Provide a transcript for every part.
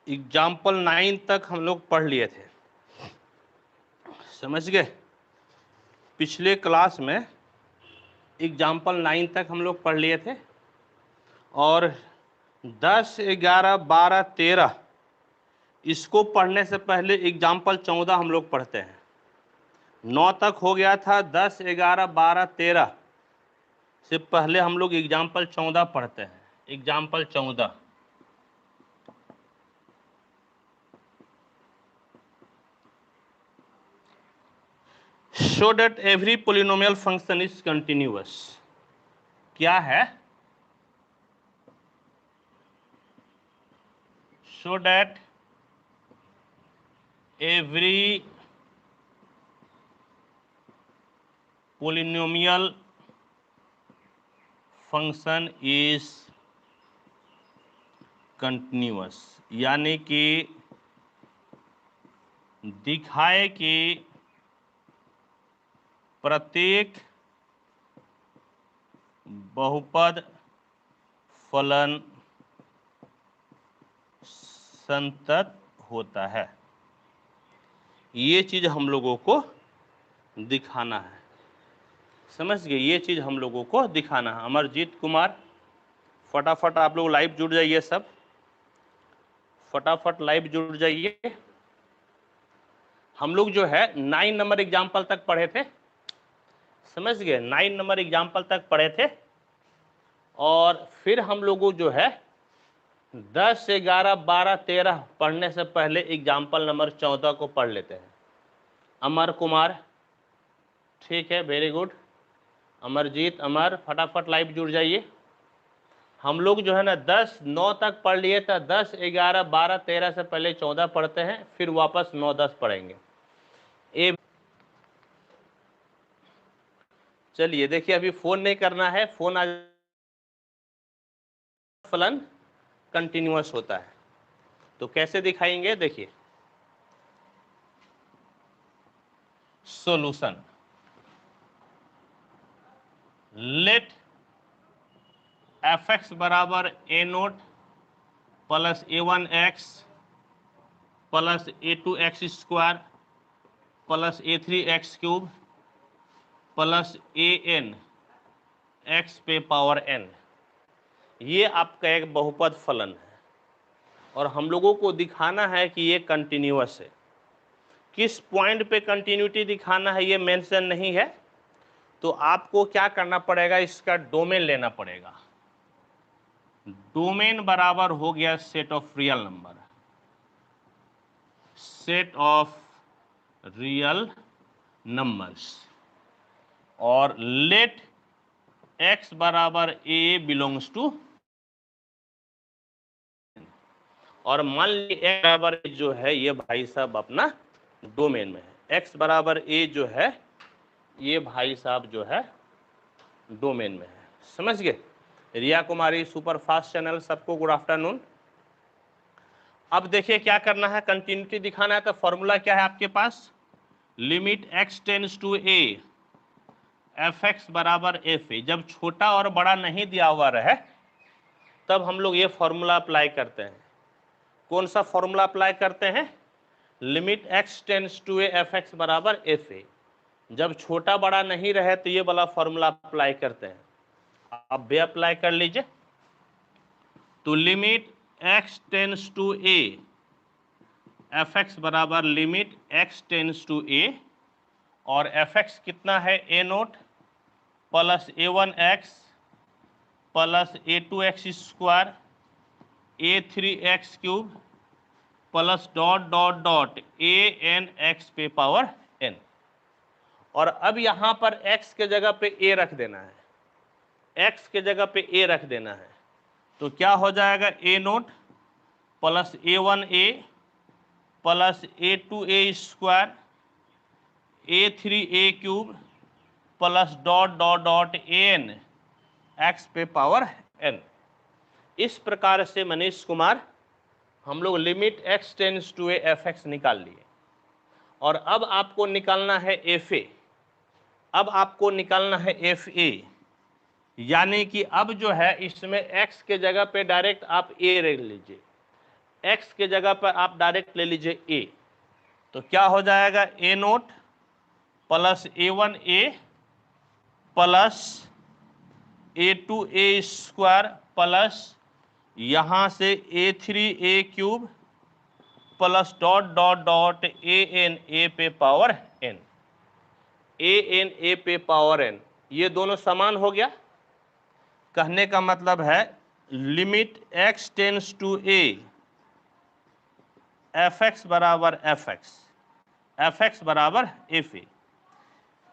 Example 9 तक हम लोग पढ़ लिए थे, समझ गए। पिछले क्लास में एग्जाम्पल 9 तक हम लोग पढ़ लिए थे और 10, 11, 12, 13 इसको पढ़ने से पहले एग्जाम्पल 14 हम लोग पढ़ते हैं। 9 तक हो गया था, 10, 11, 12, 13 से पहले हम लोग एग्जाम्पल 14 पढ़ते हैं। Example 14, show that every polynomial function is continuous. क्या है? Show that every polynomial function is continuous, यानी कि दिखाए कि प्रत्येक बहुपद फलन संतत होता है। ये चीज हम लोगों को दिखाना है, समझ गए। ये चीज हम लोगों को दिखाना है। अमरजीत कुमार, फटाफट आप लोग लाइव जुड़ जाइए, सब फटाफट लाइव जुड़ जाइए। हम लोग जो है 9 नंबर एग्जाम्पल तक पढ़े थे, समझ गए। 9 नंबर एग्जाम्पल तक पढ़े थे और फिर हम लोगों जो है 10, 11, 12, 13 पढ़ने से पहले एग्जाम्पल नंबर 14 को पढ़ लेते हैं। अमर कुमार, ठीक है, वेरी गुड। अमरजीत, अमर, फटाफट लाइव जुड़ जाइए। हम लोग जो है ना 10, 9 तक पढ़ लिए था। 10, 11, 12, 13 से पहले 14 पढ़ते हैं, फिर वापस 9, 10 पढ़ेंगे। चलिए देखिए, अभी फोन नहीं करना है, फोन आ फलन कंटिन्यूअस होता है तो कैसे दिखाएंगे? देखिए, सॉल्यूशन, लेट fx बराबर a0 plus a1x plus a2x square plus a3x cube plus an x पे पावर n, ये आपका एक बहुपद फलन है और हम लोगों को दिखाना है कि ये कंटिन्यूअस है। किस पॉइंट पे कंटिन्यूटी दिखाना है ये मेंशन नहीं है, तो आपको क्या करना पड़ेगा, इसका डोमेन लेना पड़ेगा। डोमेन बराबर हो गया set of real number, set of real numbers, और लेट x बराबर a बिलोंग्स टू, और मान लीजिए x बराबर जो है ये भाई साहब अपना डोमेन में है। x बराबर a जो है ये भाई साहब जो है डोमेन में है, समझ गए। Riya Kumari, super fast channel, सबको गुड आफ्टरनून। अब देखिए क्या करना है, कंटिन्यूटी दिखाना है तो फॉर्मूला क्या है आपके पास, limit x tends to a fx बराबर fa। जब छोटा और बड़ा नहीं दिया हुआ रहे तब हम लोग ये फॉर्मूला अप्लाई करते हैं। कौन सा फॉर्मूला अप्लाई करते हैं? Limit x tends to a fx बराबर fa। जब छोटा बड़ा नहीं रहे तो ये वाला फॉर्मूला अप्लाई करते हैं। अब भी अप्लाई कर लीजिए। तो limit x tends to a fx बराबर limit x tends to a, और fx कितना है, a0 plus a1x plus a2x square a3x cube plus dot dot dot an x पे पावर n। और अब यहाँ पर x के जगह पे a रख देना है, x के जगह पे a रख देना है। तो क्या हो जाएगा, a0 plus a1a plus a2a square a3a cube plus dot dot dot an x पे पावर n। इस प्रकार से मनीष कुमार हम लोग limit x tends to a fx निकाल लिए। और अब आपको निकालना है fa, अब आपको निकालना है fa, यानी कि अब जो है इसमें x के जगह पे डायरेक्ट आप a रख लीजिए। x के जगह पर आप डायरेक्ट ले लीजिए a, तो क्या हो जाएगा a note plus a1a plus a2a square plus यहाँ से a3a cube plus dot dot dot a पे पावर n, a पे पावर n, ये दोनों समान हो गया। कहने का मतलब है limit x tends to a fx बराबर fx बराबर fa,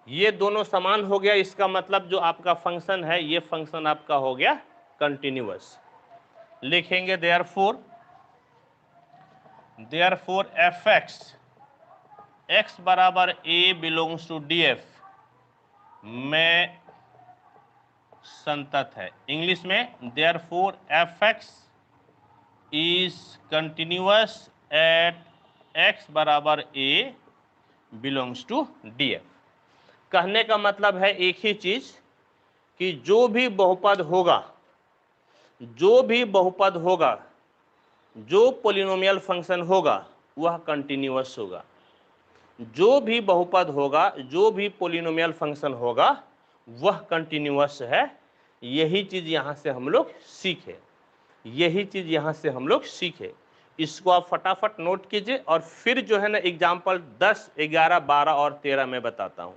ये दोनों समान हो गया। इसका मतलब जो आपका फंक्शन है ये फंक्शन आपका हो गया कंटिन्यूअस। लिखेंगे देयरफॉर fx x बराबर a बिलोंग्स टू df में संतत है। इंग्लिश में therefore fx is continuous at x बराबर a बिलोंग्स टू df। कहने का मतलब है एक ही चीज कि जो भी बहुपद होगा, जो पॉलिनोमियल फंक्शन होगा वह कंटिन्यूअस होगा। जो भी बहुपद होगा, जो भी पॉलिनोमियल फंक्शन होगा वह कंटिन्यूअस है। यही चीज यहां से हम लोग सीखे, इसको आप फटाफट नोट कीजिए और फिर जो है ना एग्जाम्पल 10, 11, 12 और 13 में बताता हूं।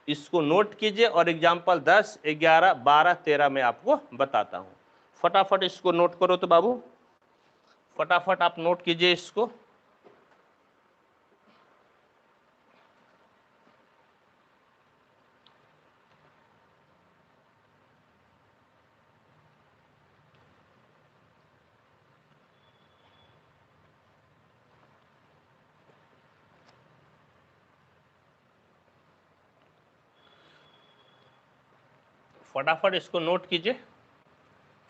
इसको नोट कीजिए और एग्जाम्पल 10, 11, 12, 13 में आपको बताता हूं। फटाफट इसको नोट करो तो बाबू, फटाफट आप नोट कीजिए इसको। फटाफट इसको नोट कीजिए,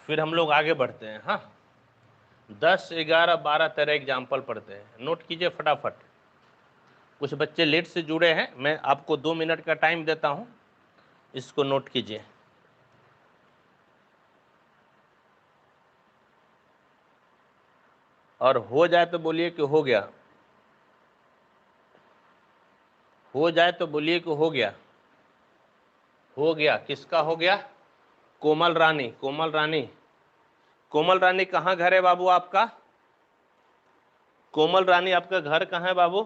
फिर हम लोग आगे बढ़ते हैं। हाँ, 10, 11, 12, 13 एग्जाम्पल पढ़ते हैं। नोट कीजिए फटाफट। कुछ बच्चे लेट से जुड़े हैं, मैं आपको 2 मिनट का टाइम देता हूं, इसको नोट कीजिए। और हो जाए तो बोलिए कि हो गया, हो जाए तो बोलिए कि हो गया। हो गया, किसका हो गया? कोमल रानी। कोमल रानी कहाँ घर है बाबू आपका? कोमल रानी आपका घर कहाँ है बाबू?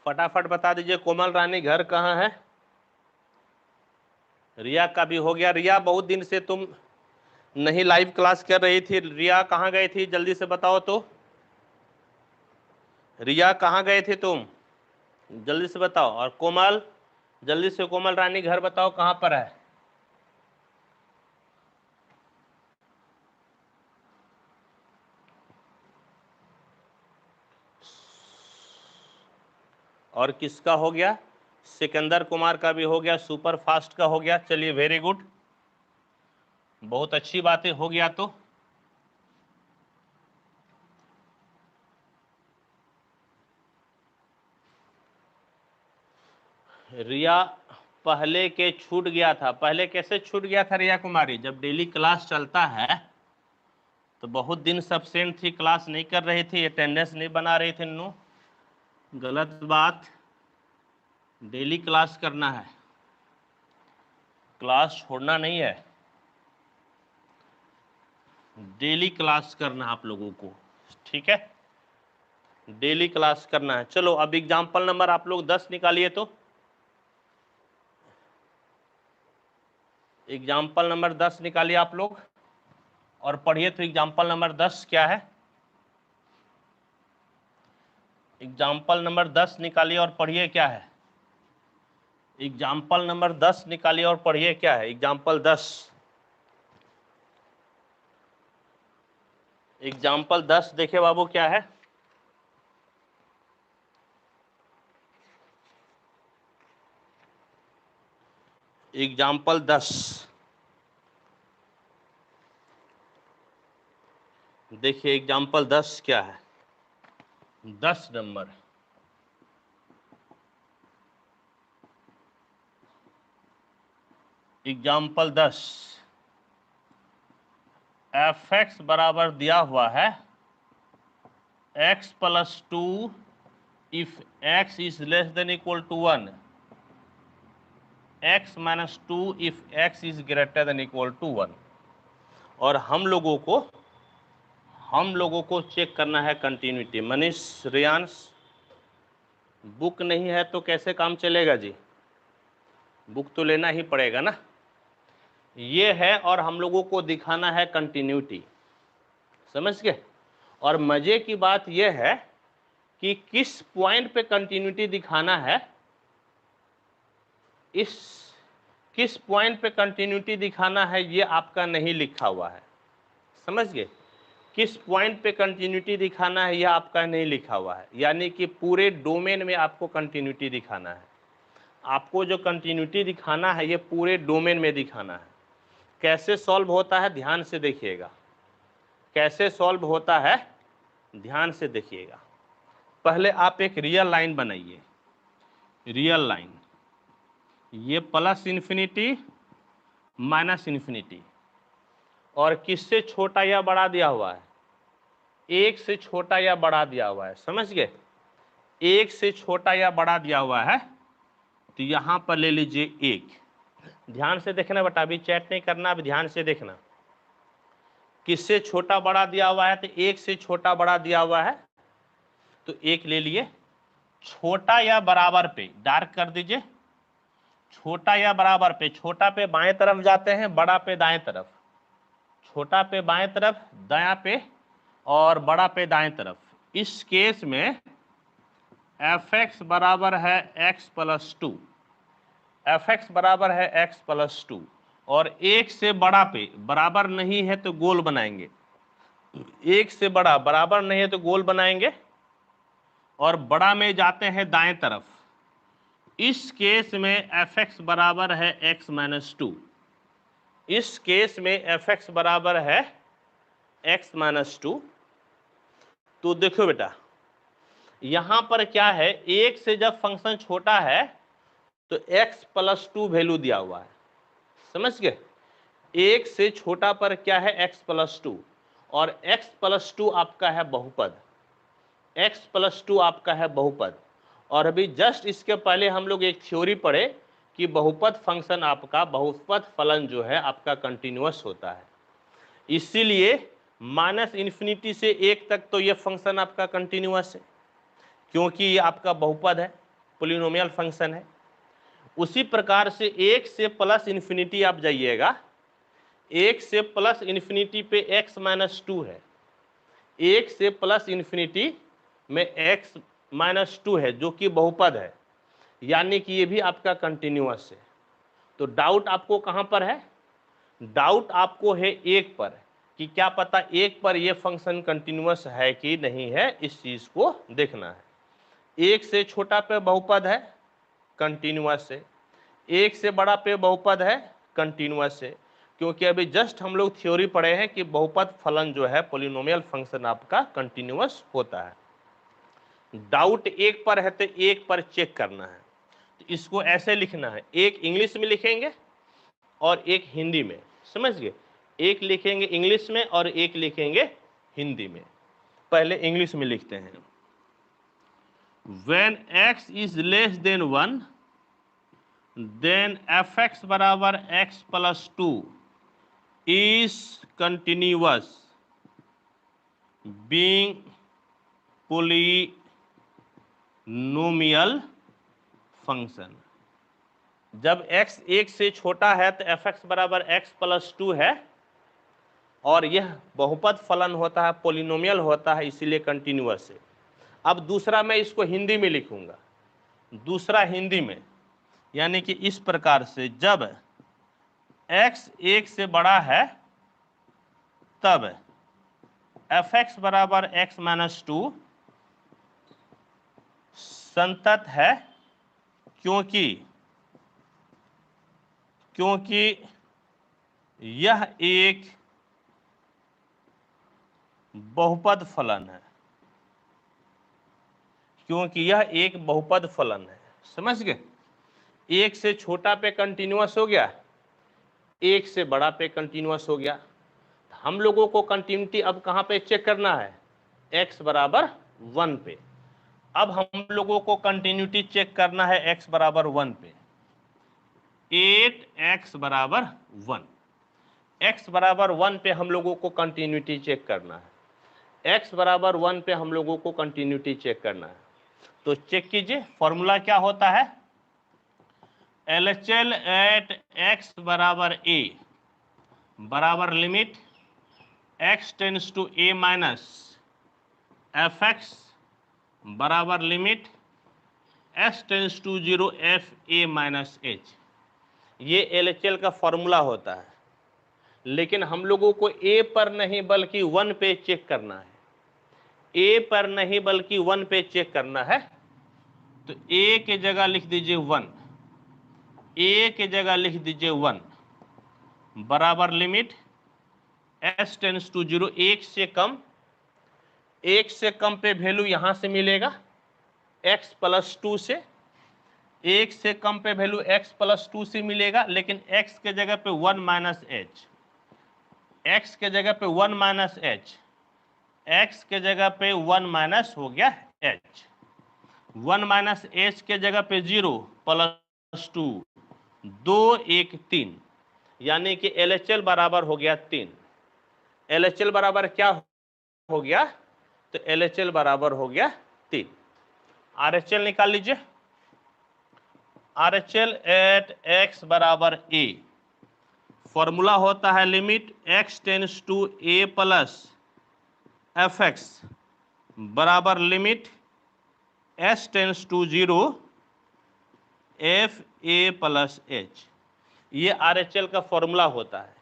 फटाफट बता दीजिए, कोमल रानी घर कहाँ है? रिया का भी हो गया। रिया, बहुत दिन से तुम नहीं लाइव क्लास कर रही थी, रिया कहाँ गई थी? जल्दी से बताओ तो, रिया कहाँ गए थे तुम? जल्दी से बताओ। और कोमल, जल्दी से कोमल रानी घर बताओ कहाँ पर है? और किसका हो गया? सिकंदर कुमार का भी हो गया, सुपर फास्ट का हो गया। चलिए, वेरी गुड, बहुत अच्छी बातें हो गया। तो रिया पहले के छूट गया था। पहले कैसे छूट गया था रिया कुमारी? जब डेली क्लास चलता है तो बहुत दिन से एब्सेंट थी, क्लास नहीं कर रही थी, अटेंडेंस नहीं बना रही थी। नो, गलत बात। डेली क्लास करना है, क्लास छोड़ना नहीं है, डेली क्लास करना है आप लोगों को, ठीक है? डेली क्लास करना है। चलो अब एग्जाम्पल नंबर आप लोग 10 निकालिए। तो एग्जाम्पल नंबर 10 निकालिए आप लोग और पढ़िए। तो एग्जाम्पल नंबर 10 क्या है? एग्जाम्पल नंबर 10 निकालिए और पढ़िए क्या है? एग्जाम्पल नंबर 10 निकालिए और पढ़िए क्या है? एग्जाम्पल 10, एग्जाम्पल 10 देखिए बाबू क्या है? एग्जाम्पल 10 देखिए, एग्जाम्पल 10 क्या है? 10 नंबर, एग्जाम्पल 10, fx बराबर दिया हुआ है x प्लस 2 if x is less than equal to 1, x माइनस 2 if x is greater than equal to 1। और हम लोगों को चेक करना है कंटिन्यूटी। मनीष, रियांश, बुक नहीं है तो कैसे काम चलेगा जी? बुक तो लेना ही पड़ेगा ना। ये है और हम लोगों को दिखाना है कंटिन्यूटी, समझ गए? और मजे की बात यह है कि किस पॉइंट पे कंटिन्यूटी दिखाना है, किस पॉइंट पे कंटिन्यूटी दिखाना है ये आपका नहीं लिखा हुआ है, समझ गए? किस पॉइंट पे कंटिन्यूटी दिखाना है यह आपका नहीं लिखा हुआ है, यानी कि पूरे डोमेन में आपको कंटिन्यूटी दिखाना है। आपको जो कंटिन्यूटी दिखाना है ये पूरे डोमेन में दिखाना है। कैसे सॉल्व होता है ध्यान से देखिएगा, कैसे सॉल्व होता है ध्यान से देखिएगा। पहले आप एक रियल लाइन बनाइए, रियल लाइन, ये प्लस इन्फिनिटी माइनस इन्फिनिटी, और किससे छोटा या बड़ा दिया हुआ है? एक से छोटा या बड़ा दिया हुआ है, समझ गए? एक से छोटा या बड़ा दिया हुआ है, तो यहां पर ले लीजिए एक। ध्यान से देखना बेटा, अभी चैट नहीं करना, अभी ध्यान से देखना। किससे छोटा बड़ा दिया हुआ है? तो एक से छोटा बड़ा दिया हुआ है, तो एक ले लिए। छोटा या बराबर पे डार्क कर दीजिए, छोटा या बराबर पे, छोटा पे बाएं तरफ जाते हैं, बड़ा पे दाएं तरफ, छोटा पे बाएं तरफ, दायां पे, और बड़ा पे दाएं तरफ। इस केस में fx बराबर है x प्लस 2, fx बराबर है x प्लस 2, और एक से बड़ा पे बराबर नहीं है तो गोल बनाएंगे, एक से बड़ा बराबर नहीं है तो गोल बनाएंगे, और बड़ा में जाते हैं दाएं तरफ। इस केस में fx बराबर है x माइनस 2, इस केस में fx बराबर है x माइनस 2। तो देखो बेटा, यहां पर क्या है, एक से जब फंक्शन छोटा है तो x प्लस 2 वैल्यू दिया हुआ है, समझ गए? एक से छोटा पर क्या है, x प्लस 2, और x प्लस 2 आपका है बहुपद, x प्लस 2 आपका है बहुपद। और अभी जस्ट इसके पहले हम लोग एक थ्योरी पढ़े कि बहुपद फंक्शन आपका, बहुपद फलन जो है आपका कंटिन्यूअस होता है। इसीलिए माइनस इन्फिनिटी से एक तक तो ये फंक्शन आपका कंटिन्यूअस है, क्योंकि ये आपका बहुपद है, पोलिनोमियल फंक्शन है। उसी प्रकार से एक से प्लस इन्फिनिटी आप जाइएगा, एक से प्लस इन्फिनिटी पे x माइनस 2 है, एक से प्लस इन्फिनिटी में x माइनस 2 है जो कि बहुपद है, यानी कि ये भी आपका कंटिन्यूअस है। तो डाउट आपको कहां पर है? डाउट आपको है एक पर, कि क्या पता एक पर ये फंक्शन कंटिन्यूअस है कि नहीं है, इस चीज को देखना है। एक से छोटा पे बहुपद है, कंटिन्यूअस है, एक से बड़ा पे बहुपद है, कंटिन्यूअस है, क्योंकि अभी जस्ट हम लोग थ्योरी पढ़े हैं कि बहुपद फलन जो है, पोलिनोमियल फंक्शन आपका कंटिन्यूअस होता है। डाउट एक पर है तो एक पर चेक करना है, तो इसको ऐसे लिखना है, एक इंग्लिश में लिखेंगे और एक हिंदी में, समझ गए? एक लिखेंगे इंग्लिश में और एक लिखेंगे हिंदी में। पहले इंग्लिश में लिखते हैं, when x is less than 1 then fx बराबर x प्लस 2 is continuous being polynomial function। जब x एक से छोटा है तो fx बराबर x प्लस 2 है, और यह बहुपद फलन होता है, पोलिनोमियल होता है, इसीलिए कंटिन्यूअस है। अब दूसरा मैं इसको हिंदी में लिखूंगा, दूसरा हिंदी में, यानी कि इस प्रकार से, जब x एक से बड़ा है तब fx बराबर x माइनस 2 संतत है, क्योंकि यह एक बहुपद फलन है, क्योंकि यह एक बहुपद फलन है, समझ गए? एक से छोटा पे कंटिन्यूअस हो गया, एक से बड़ा पे कंटिन्यूअस हो गया। हम लोगों को कंटिन्यूटी अब कहां पे चेक करना है? x बराबर 1 पे। अब हम लोगों को कंटिन्यूटी चेक करना है x बराबर 1 पे। 8x बराबर 1, x बराबर 1 पे हम लोगों को कंटिन्यूटी चेक करना है। x बराबर 1 पे हम लोगों को कंटिन्यूटी चेक करना है। तो चेक कीजिए, फॉर्मूला क्या होता है? LHL एट x बराबर a बराबर limit x tends to a minus fx बराबर limit s tends to 0 f a minus h। ये LHL का फॉर्मूला होता है, लेकिन हम लोगों को a पर नहीं बल्कि 1 पे चेक करना है। a पर नहीं बल्कि 1 पे चेक करना है। तो a के जगह लिख दीजिए 1, a के जगह लिख दीजिए 1 बराबर लिमिट s टेंस टू 0, 1 से कम पे वैल्यू यहां से मिलेगा x प्लस 2 से, 1 से कम पे वैल्यू x प्लस 2 से मिलेगा, लेकिन x के जगह पे 1 माइनस h, x के जगह पे 1 माइनस h, x के जगह पे 1 माइनस हो गया h, 1 माइनस h के जगह पे 0 प्लस 2, 2 1 3, यानी कि LHL बराबर हो गया 3। LHL बराबर क्या हो गया? तो LHL बराबर हो गया 3। RHL निकाल लीजिए। RHL एट x बराबर a, फॉर्मूला होता है limit x tends to a plus fx बराबर limit s tends to 0 f a plus h। ये RHL का फॉर्मूला होता है,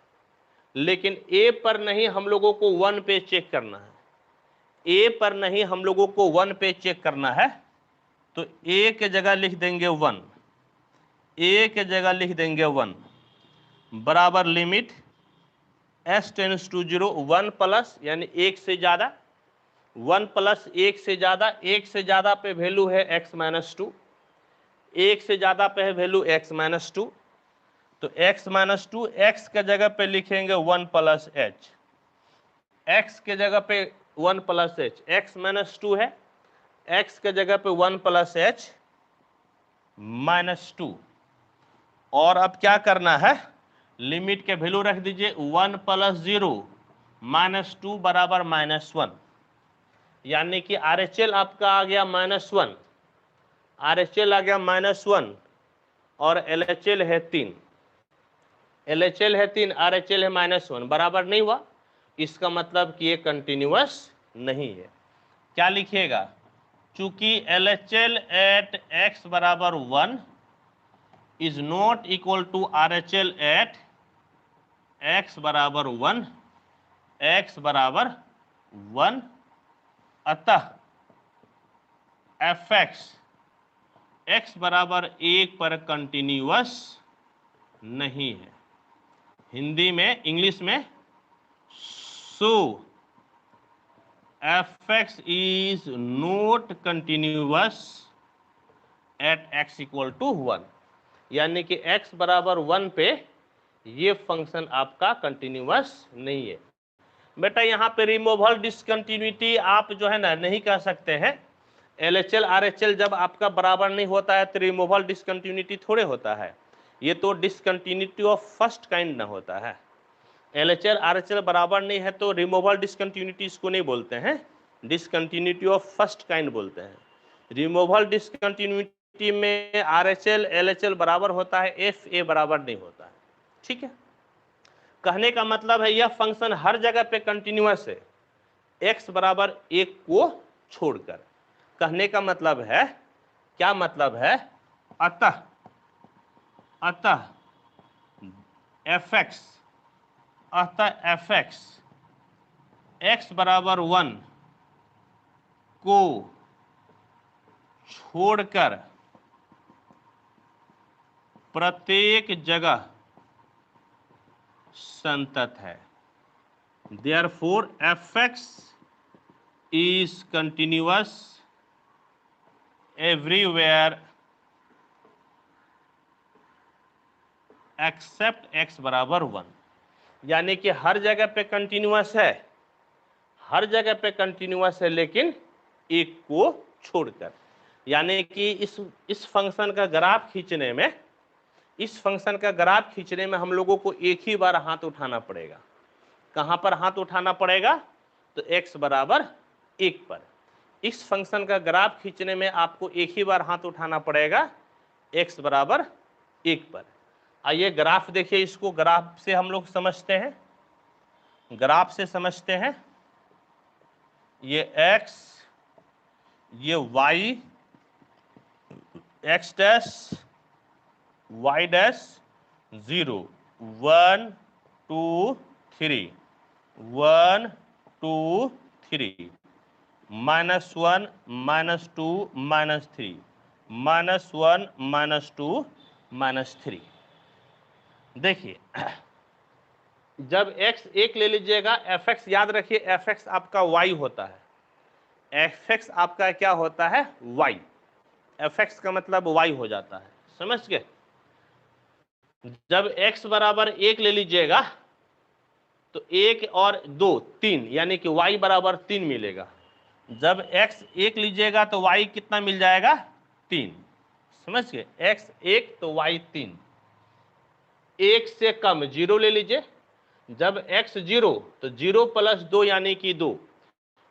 लेकिन a पर नहीं हम लोगों को 1 पे चेक करना है। a पर नहीं हम लोगों को 1 पे चेक करना है। तो a के जगह लिख देंगे 1, a के जगह लिख देंगे 1 बराबर limit s tends to 0, 1 plus यानी 1 से ज़्यादा, 1 प्लस 1 से ज़्यादा, 1 से ज़्यादा पे वैल्यू है x माइनस 2, 1 से ज़्यादा पे है वैल्यू x माइनस 2। तो x माइनस 2, x के जगह पे लिखेंगे 1 प्लस h, x के जगह पे 1 प्लस h, x माइनस 2 है, x के जगह पे 1 प्लस h माइनस 2। और अब क्या करना है? लिमिट के वैल्यू रख दीजिए 1 प्लस 0 माइनस 2 बराबर माइनस 1, यानी कि RHL आपका आ गया माइनस 1, RHL आ गया माइनस 1 और LHL है 3, LHL है 3, RHL है माइनस 1, बराबर नहीं हुआ। इसका मतलब कि ये कंटिन्यूअस नहीं है। क्या लिखिएगा? चूंकि LHL एट x बराबर 1 is not equal to RHL at x बराबर 1, x बराबर 1, अतः fx x बराबर 1 पर कंटिन्यूअस नहीं है। हिंदी में, इंग्लिश में, so fx is not continuous at x equal to 1, यानी कि x बराबर 1 पे ये फंक्शन आपका कंटिन्यूअस नहीं है। बेटा यहाँ पे रिमूवल डिसकंटिन्यूटी आप जो है ना नहीं कह सकते हैं। LHL RHL जब आपका बराबर नहीं होता है तो रिमूवल डिसकंटिन्यूटी थोड़े होता है, ये तो डिसकंटिन्यूटी ऑफ फर्स्ट काइंड ना होता है। LHL RHL बराबर नहीं है तो रिमूवल डिसकंटिन्यूटी इसको नहीं बोलते हैं, डिसकंटिन्यूटी ऑफ फर्स्ट काइंड बोलते हैं। रिमूवल डिसकंटिन्यूटी में RHL LHL बराबर होता है, FA बराबर नहीं होता है। ठीक है, कहने का मतलब है यह फंक्शन हर जगह पे कंटिन्यूअस है, x बराबर 1 को छोड़कर। कहने का मतलब है, क्या मतलब है? अतः fx x बराबर 1 को छोड़कर प्रत्येक जगह संतत है। Therefore fx is continuous everywhere except x बराबर 1, यानी कि हर जगह पे कंटिन्यूअस है, हर जगह पे कंटिन्यूअस है, लेकिन 1 को छोड़कर। यानी कि इस फंक्शन का ग्राफ खींचने में, इस फंक्शन का ग्राफ खींचने में हम लोगों को एक ही बार हाथ उठाना पड़ेगा। कहां पर हाथ उठाना पड़ेगा? तो x बराबर 1 पर। इस फंक्शन का ग्राफ खींचने में आपको एक ही बार हाथ उठाना पड़ेगा x बराबर 1 पर। आइए ग्राफ देखिए, इसको ग्राफ से हम लोग समझते हैं, ग्राफ से समझते हैं। ये x, ये y, x dash, y dash, 0, 1 2 3, 1 2 3, -1 -2 -3, -1 -2 -3। देखिए जब x 1 ले लीजिएगा, fx याद रखिए fx आपका y होता है, fx आपका क्या होता है? y। fx का मतलब y हो जाता है, समझ गए? जब x बराबर 1 ले लीजिएगा तो 1 और 2 3, यानी कि y बराबर 3 मिलेगा। जब x 1 लीजिएगा तो y कितना मिल जाएगा? 3। समझ गए? x 1 तो y 3। 1 से कम 0 ले लीजिए। जब x 0 तो 0 + 2 यानी कि 2,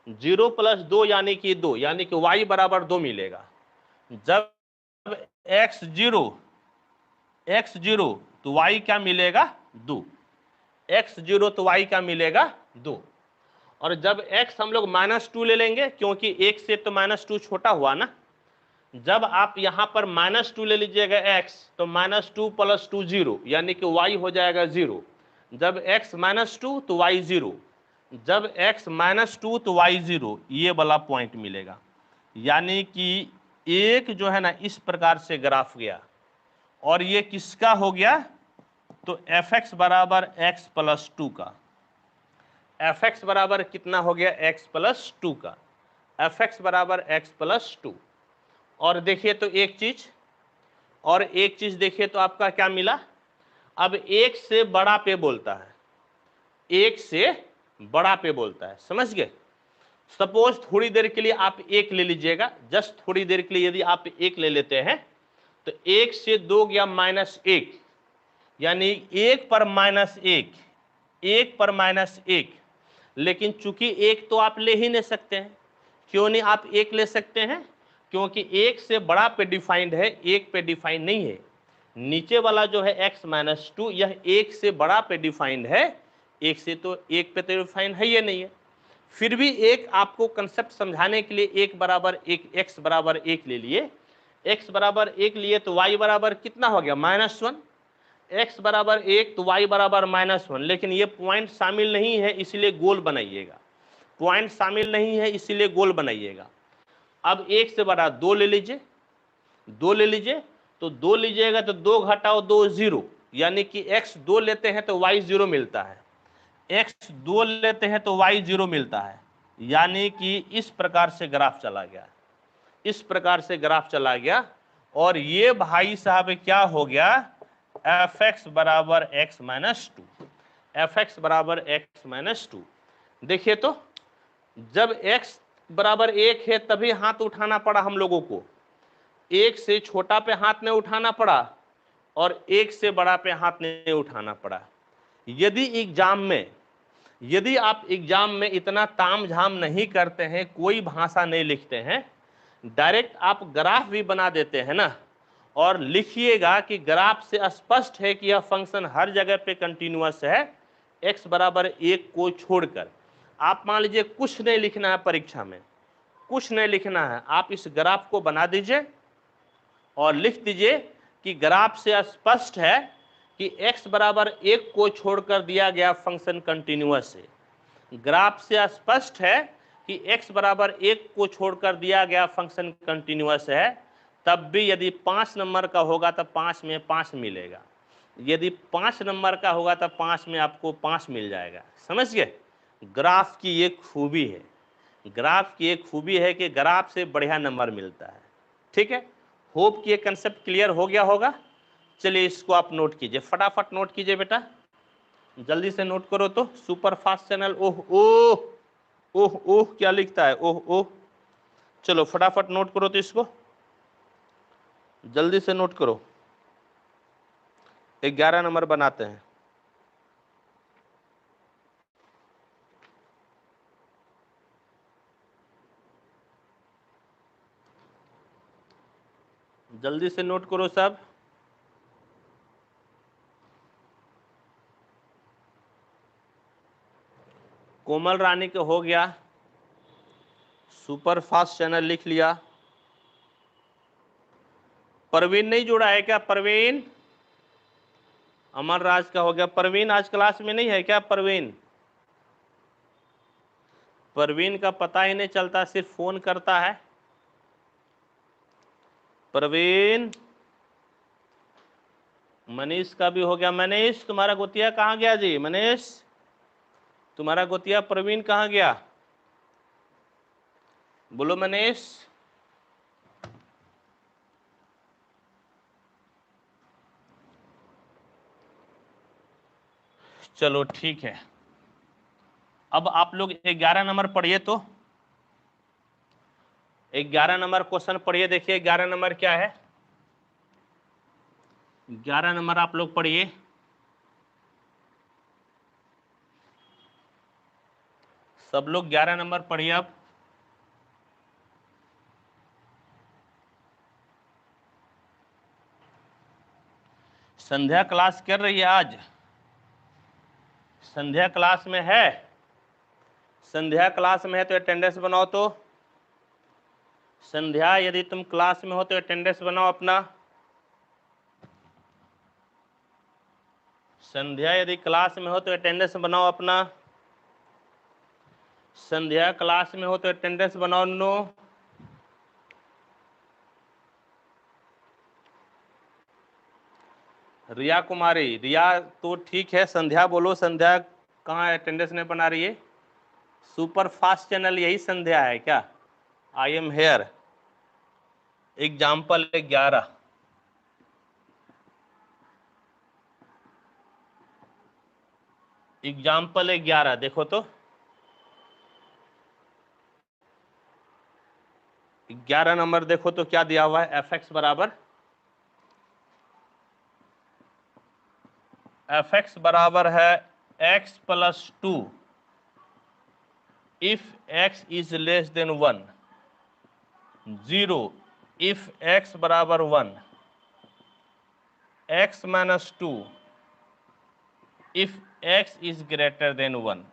0 + 2 यानी कि 2, यानी कि y बराबर 2 मिलेगा। जब x 0 तो y क्या मिलेगा? 2। x 0 तो y क्या मिलेगा? 2। और जब x हम लोग -2 ले लेंगे, क्योंकि 1 से तो -2 छोटा हुआ ना। जब आप यहां पर -2 ले लीजिएगा x, तो -2 + 2 0, यानी कि y हो जाएगा 0। जब x -2 तो y 0, जब x -2 तो y 0, ये वाला पॉइंट मिलेगा। यानी कि एक जो है ना इस प्रकार से ग्राफ गया, और ये किसका हो गया? तो fx बराबर x + 2 का। fx बराबर कितना हो गया? x + 2 का। fx बराबर x + 2। और देखिए तो एक चीज देखिए तो आपका क्या मिला? अब 1 से बड़ा पे बोलता है, 1 से बड़ा पे बोलता है, समझ गए? सपोज थोड़ी देर के लिए आप 1 ले लीजिएगा, जस्ट थोड़ी देर के लिए यदि आप 1 ले लेते हैं, तो 1 से 2 गया -1, यानी 1 पर -1, 1 पर -1। लेकिन चूंकि 1 तो आप ले ही नहीं सकते हैं। क्यों नहीं आप 1 ले सकते हैं? क्योंकि 1 से बड़ा पे डिफाइंड है, 1 पे डिफाइंड नहीं है। नीचे वाला जो है x - 2, यह 1 से बड़ा पे डिफाइंड है, 1 से तो 1 पे तो डिफाइंड है ये नहीं है। फिर भी एक आपको कंसेप्ट समझाने के लिए 1 बराबर 1, x बराबर 1 ले लिए। x बराबर 1 लिए तो y बराबर कितना हो गया? -1। x बराबर 1 तो y बराबर -1। लेकिन ये पॉइंट शामिल नहीं है, इसलिए गोल बनाइएगा। पॉइंट शामिल नहीं है, इसीलिए गोल बनाइएगा। अब 1 से बड़ा 2 ले लीजिए, 2 ले लीजिए, तो 2 लीजिएगा तो 2 घटाओ 2 0, यानी कि x 2 लेते हैं तो y 0 मिलता है, x 2 लेते हैं तो y 0 मिलता है। यानी कि इस प्रकार से ग्राफ चला गया, इस प्रकार से ग्राफ चला गया। और ये भाई साहब क्या हो गया? fx बराबर x - 2, fx बराबर x - 2। देखिए तो जब x बराबर 1 है तभी हाथ उठाना पड़ा हम लोगों को, 1 से छोटा पे हाथ नहीं उठाना पड़ा और 1 से बड़ा पे हाथ नहीं उठाना पड़ा। यदि आप एग्जाम में इतना तामझाम नहीं करते हैं, कोई भाषा नहीं लिखते हैं, डायरेक्ट आप ग्राफ भी बना देते हैं ना, और लिखिएगा कि ग्राफ से स्पष्ट है कि यह फंक्शन हर जगह पे कंटिन्यूअस है, x बराबर 1 को छोड़कर। आप मान लीजिए कुछ नहीं लिखना है परीक्षा में, कुछ नहीं लिखना है, आप इस ग्राफ को बना दीजिए और लिख दीजिए कि ग्राफ से स्पष्ट है कि x बराबर 1 को छोड़कर दिया गया फंक्शन कंटिन्यूअस है। ग्राफ से स्पष्ट है कि x बराबर 1 को छोड़कर दिया गया फंक्शन कंटिन्यूअस है। तब भी यदि 5 नंबर का होगा तो 5 में 5 मिलेगा, यदि 5 नंबर का होगा तो 5 में आपको 5 मिल जाएगा। समझ गए? ग्राफ की ये खूबी है, ग्राफ की एक खूबी है कि ग्राफ से बढ़िया नंबर मिलता है। ठीक है, होप कि ये कंसेप्ट क्लियर हो गया होगा। चलिए इसको आप नोट कीजिए, फटाफट नोट कीजिए बेटा, जल्दी से नोट करो तो। सुपर फास्ट चैनल, ओह ओह ओह ओह क्या लिखता है? ओह ओह, चलो फटाफट नोट करो, तो इसको जल्दी से नोट करो। 11 नंबर बनाते हैं। जल्दी से नोट करो सब। कोमल रानी के हो गया, सुपर फास्ट चैनल लिख लिया। परवीन नहीं जुड़ा है क्या? परवीन, अमर राज का हो गया। परवीन आज क्लास में नहीं है क्या? परवीन, परवीन का पता ही नहीं चलता, सिर्फ फोन करता है। परवीन, मनीष का भी हो गया। मनीष तुम्हारा गोतिया कहाँ गया जी? मनीष तुम्हारा गोतिया प्रवीण कहाँ गया? बोलो मनीष। चलो ठीक है, अब आप लोग 11 नंबर पढ़िए। तो 11 नंबर क्वेश्चन पढ़िए। देखिए 11 नंबर क्या है? 11 नंबर आप लोग पढ़िए। सब लोग 11 नंबर पढ़िए। अब संध्या क्लास कर रही है आज? संध्या क्लास में है? संध्या क्लास में है तो अटेंडेंस बनाओ। तो संध्या यदि तुम क्लास में हो तो अटेंडेंस बनाओ अपना। संध्या यदि क्लास में हो तो अटेंडेंस बनाओ अपना। संध्या क्लास में हो तो अटेंडेंस बनाओ। नो रिया कुमारी, रिया तो ठीक है। संध्या बोलो, संध्या कहाँ अटेंडेंस नहीं बना रही है? सुपर फास्ट चैनल यही संध्या है क्या? I am here. Example 11। Example 11 देखो तो। 11 नंबर देखो तो क्या दिया हुआ है? एफ एक्स बराबर है x प्लस 2 if x is less then 1, 0 if x बराबर 1, x माइनस 2 if x is greater then 1,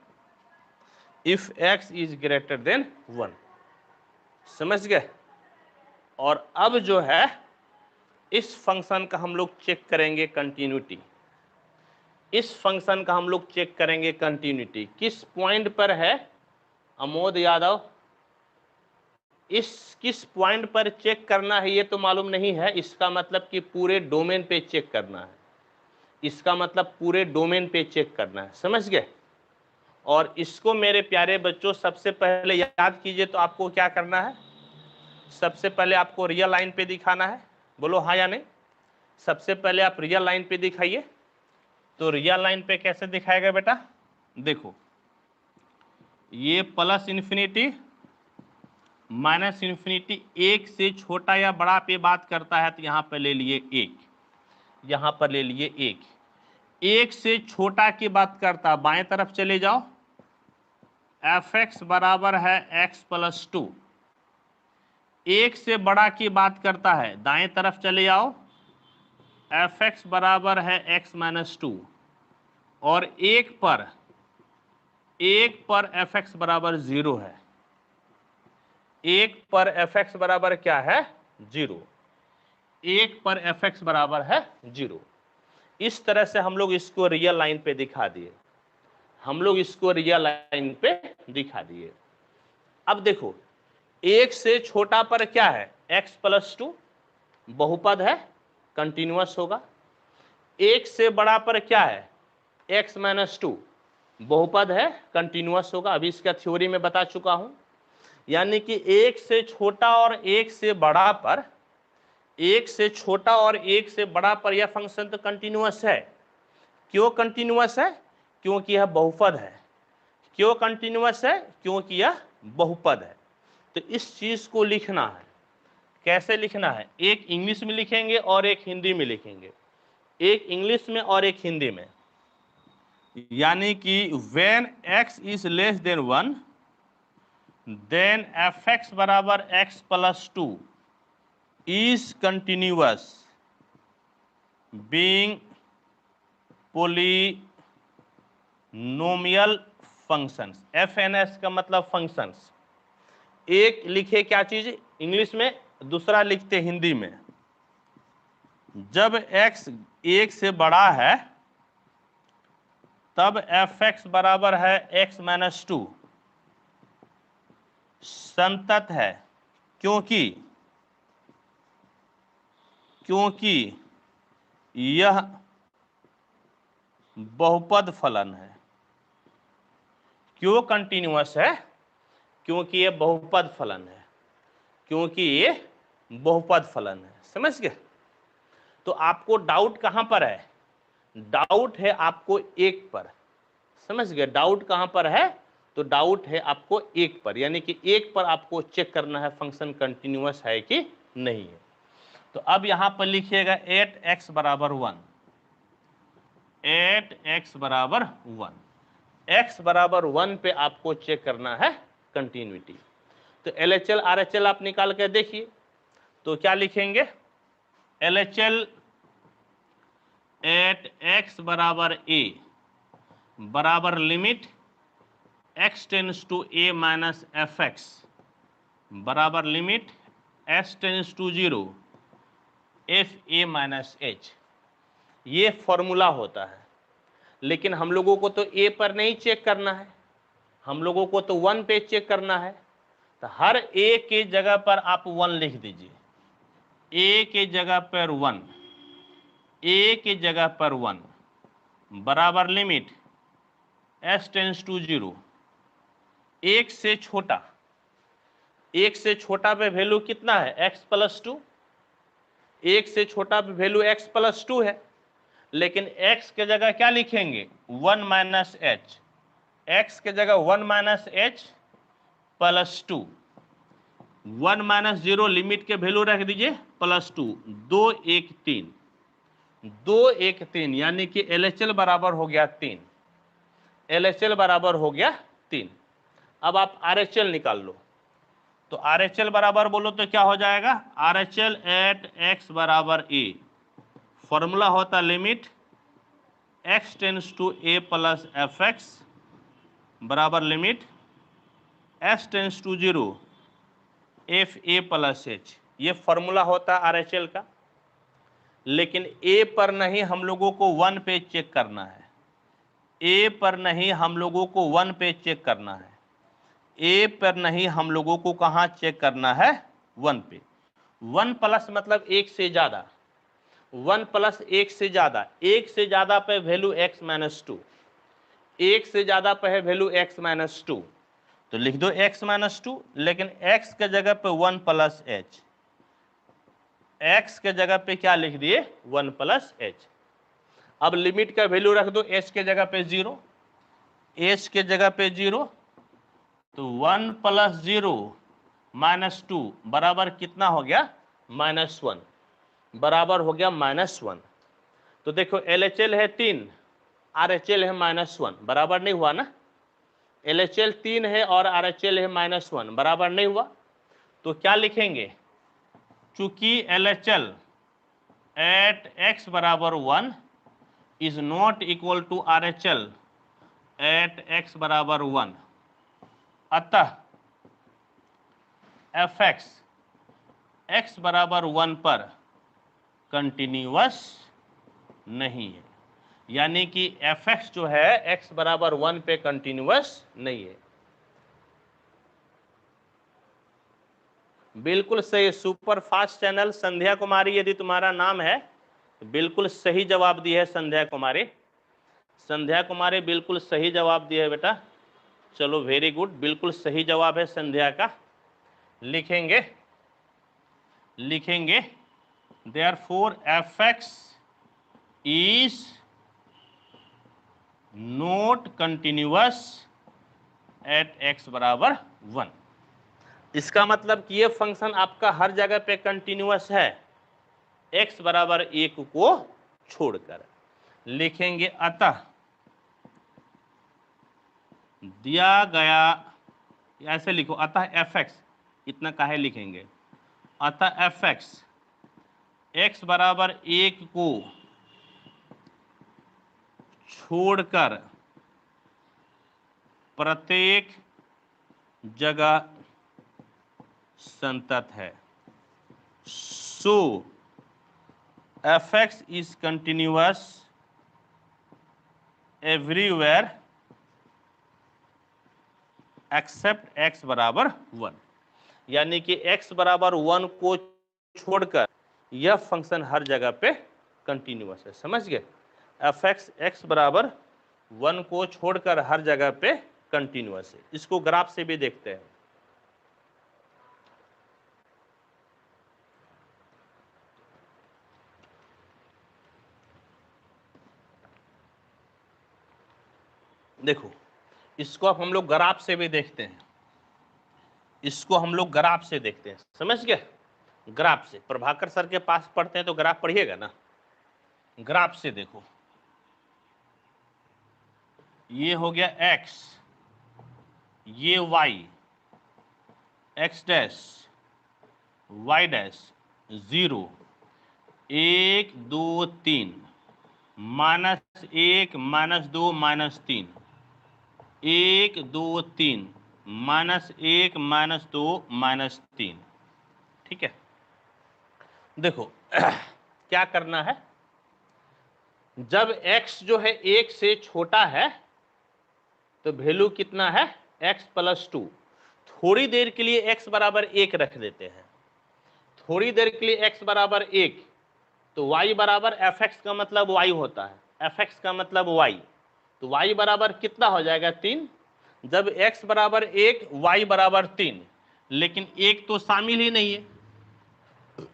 if x is greater then 1। समझ गए? और अब जो है इस फंक्शन का हम लोग चेक करेंगे कंटिन्यूटी। इस फंक्शन का हम लोग चेक करेंगे कंटिन्यूटी किस पॉइंट पर है अमोद यादव? इस किस पॉइंट पर चेक करना है ये तो मालूम नहीं है। इसका मतलब कि पूरे डोमेन पे चेक करना है। इसका मतलब पूरे डोमेन पे चेक करना है। समझ गए? और इसको मेरे प्यारे बच्चों सबसे पहले याद कीजिए। तो आपको क्या करना है? सबसे पहले आपको रियल लाइन पे दिखाना है। बोलो हाँ या नहीं? सबसे पहले आप रियल लाइन पे दिखाइए। तो रियल लाइन पे कैसे दिखाएगा बेटा? देखो, ये प्लस इन्फिनिटी माइनस इन्फिनिटी एक से छोटा या बड़ा पे बात करता है। तो यहाँ पर ले लिए एक, यहाँ पर ले लिए एक। एक से छोटा की बात करता, बाएं तरफ चले जाओ। एफ एक्स बराबर है एक्स प्लस 2। एक से बड़ा की बात करता है, दाएं तरफ चले जाओ। एफ एक्स बराबर है एक्स माइनस 2। और एक पर एफ एक्स बराबर 0 है। एक पर एफ एक्स बराबर क्या है? 0। एक पर एफ एक्स बराबर है 0। इस तरह से हम लोग इसको रियल लाइन पे दिखा दिए। हम लोग इसको रियल लाइन पे दिखा दिए। अब देखो, एक से छोटा पर क्या है? x प्लस 2 बहुपद है, कंटिन्यूअस होगा। एक से बड़ा पर क्या है? x माइनस 2 बहुपद है, कंटिन्यूअस होगा। अभी इसका थ्योरी में बता चुका हूं। यानी कि एक से छोटा और एक से बड़ा पर, एक से छोटा और एक से बड़ा पर यह फंक्शन तो कंटिन्यूअस है। क्यों कंटिन्यूअस है? क्योंकि यह बहुपद है। क्यों कंटिन्यूअस है? क्योंकि यह बहुपद है। तो इस चीज को लिखना है। कैसे लिखना है? एक इंग्लिश में लिखेंगे और एक हिंदी में लिखेंगे, एक इंग्लिश में और एक हिंदी में। यानी कि when x is less than 1 then fx बराबर x plus 2 is continuous being polynomial functions। FNS का मतलब फंक्शंस। एक लिखे क्या चीज इंग्लिश में, दूसरा लिखते हिंदी में। जब x 1 से बड़ा है तब fx बराबर है x माइनस 2 संतत है, क्योंकि यह बहुपद फलन है। क्यों कंटिन्यूअस है? क्योंकि ये बहुपद फलन है, क्योंकि ये बहुपद फलन है। समझ गए? तो आपको डाउट कहां पर है? डाउट है आपको एक पर। समझ गए? डाउट कहां पर है? तो डाउट है आपको एक पर, यानी कि एक पर आपको चेक करना है फंक्शन कंटिन्यूअस है कि नहीं है। तो अब यहां पर लिखिएगा 8x बराबर 1, 8x बराबर 1, x बराबर 1 पे आपको चेक करना है कंटिन्यूटी। तो LHL RHL आप निकाल के देखिए, तो क्या लिखेंगे? LHL 8x बराबर a बराबर limit x tends to a minus fx बराबर limit s tends to 0 f a minus h। ये फॉर्मूला होता है, लेकिन हम लोगों को तो a पर नहीं चेक करना है, हम लोगों को तो 1 पे चेक करना है। तो हर a के जगह पर आप 1 लिख दीजिए, a के जगह पर 1, a के जगह पर 1 बराबर लिमिट s टेंस टू 0, एक से छोटा, एक से छोटा पे वैल्यू कितना है? x प्लस 2। एक से छोटा पे वैल्यू x प्लस 2 है, लेकिन x के जगह क्या लिखेंगे? 1 माइनस एच। x के जगह 1 minus H plus 2, 1 minus 0 limit के वैल्यू रख दीजिए प्लस 2, 2 1 3, 2 1 3, यानी कि LHL बराबर हो गया 3, LHL बराबर हो गया 3। अब आप RHL निकाल लो, तो RHL बराबर बोलो तो क्या हो जाएगा? RHL एट x बराबर a, फॉर्मूला होता limit x tends to a plus fx बराबर limit s tends to 0 f a plus h। ये फॉर्मूला होता RHL का। लेकिन a पर नहीं, हम लोगों को 1 पे चेक करना है, a पर नहीं हम लोगों को 1 पे चेक करना है, a पर नहीं हम लोगों को कहां चेक करना है? 1 पे। 1 प्लस मतलब 1 से ज्यादा, 1 प्लस 1 से ज्यादा, 1 से ज्यादा पे वैल्यू x माइनस 2, 1 से ज्यादा पे है वैल्यू x माइनस 2, तो लिख दो x माइनस 2, लेकिन x के जगह पे 1 प्लस h, x के जगह पे क्या लिख दिए? 1 प्लस h। अब लिमिट का वैल्यू रख दो h के जगह पे 0, h के जगह पे 0, तो 1 प्लस 0 माइनस 2 बराबर कितना हो गया? माइनस 1, बराबर हो गया माइनस 1। तो देखो LHL है 3, RHL है माइनस 1, बराबर नहीं हुआ ना? LHL 3 है और RHL है माइनस 1, बराबर नहीं हुआ। तो क्या लिखेंगे? चूंकि LHL एट x बराबर 1 is not equal to RHL at x बराबर 1, अतः fx x बराबर 1 पर कंटिन्यूअस नहीं है, यानी कि fx जो है x बराबर 1 पे कंटिन्यूअस नहीं है। बिल्कुल सही, सुपर फास्ट चैनल संध्या कुमारी यदि तुम्हारा नाम है तो बिल्कुल सही जवाब दी है संध्या कुमारी। संध्या कुमारी बिल्कुल सही जवाब दिया है बेटा, चलो वेरी गुड, बिल्कुल सही जवाब है संध्या का। लिखेंगे लिखेंगे therefore fx is not continuous at x बराबर 1। इसका मतलब कि ये फंक्शन आपका हर जगह पे कंटिन्यूअस है x बराबर 1 को छोड़कर। लिखेंगे अतः दिया गया, ऐसे लिखो अतः fx, इतना काहे लिखेंगे, अतः fx x बराबर 1 को छोड़कर प्रत्येक जगह संतत है। So fx is continuous everywhere except x बराबर 1, यानी कि x बराबर 1 को छोड़कर यह फंक्शन हर जगह पे कंटिन्यूअस है। समझ गए? fx x बराबर 1 को छोड़कर हर जगह पे कंटिन्यूअस है। इसको ग्राफ से भी देखते हैं। देखो, इसको अब हम लोग ग्राफ से भी देखते हैं। इसको हम लोग ग्राफ से देखते हैं। समझ गए? ग्राफ से प्रभाकर सर के पास पढ़ते हैं तो ग्राफ पढ़िएगा ना। ग्राफ से देखो, ये हो गया x, ये y, x dash y dash 0 1 2 3 -1 -2 -3 1 2 3 -1 -2 -3। ठीक है, देखो क्या करना है, जब x जो है 1 से छोटा है तो वैल्यू कितना है, x प्लस 2। थोड़ी देर के लिए x बराबर 1 रख देते हैं, थोड़ी देर के लिए x बराबर 1, तो y बराबर fx का मतलब y होता है, fx का मतलब y, तो y बराबर कितना हो जाएगा 3। जब x बराबर 1 y बराबर 3, लेकिन एक तो शामिल ही नहीं है,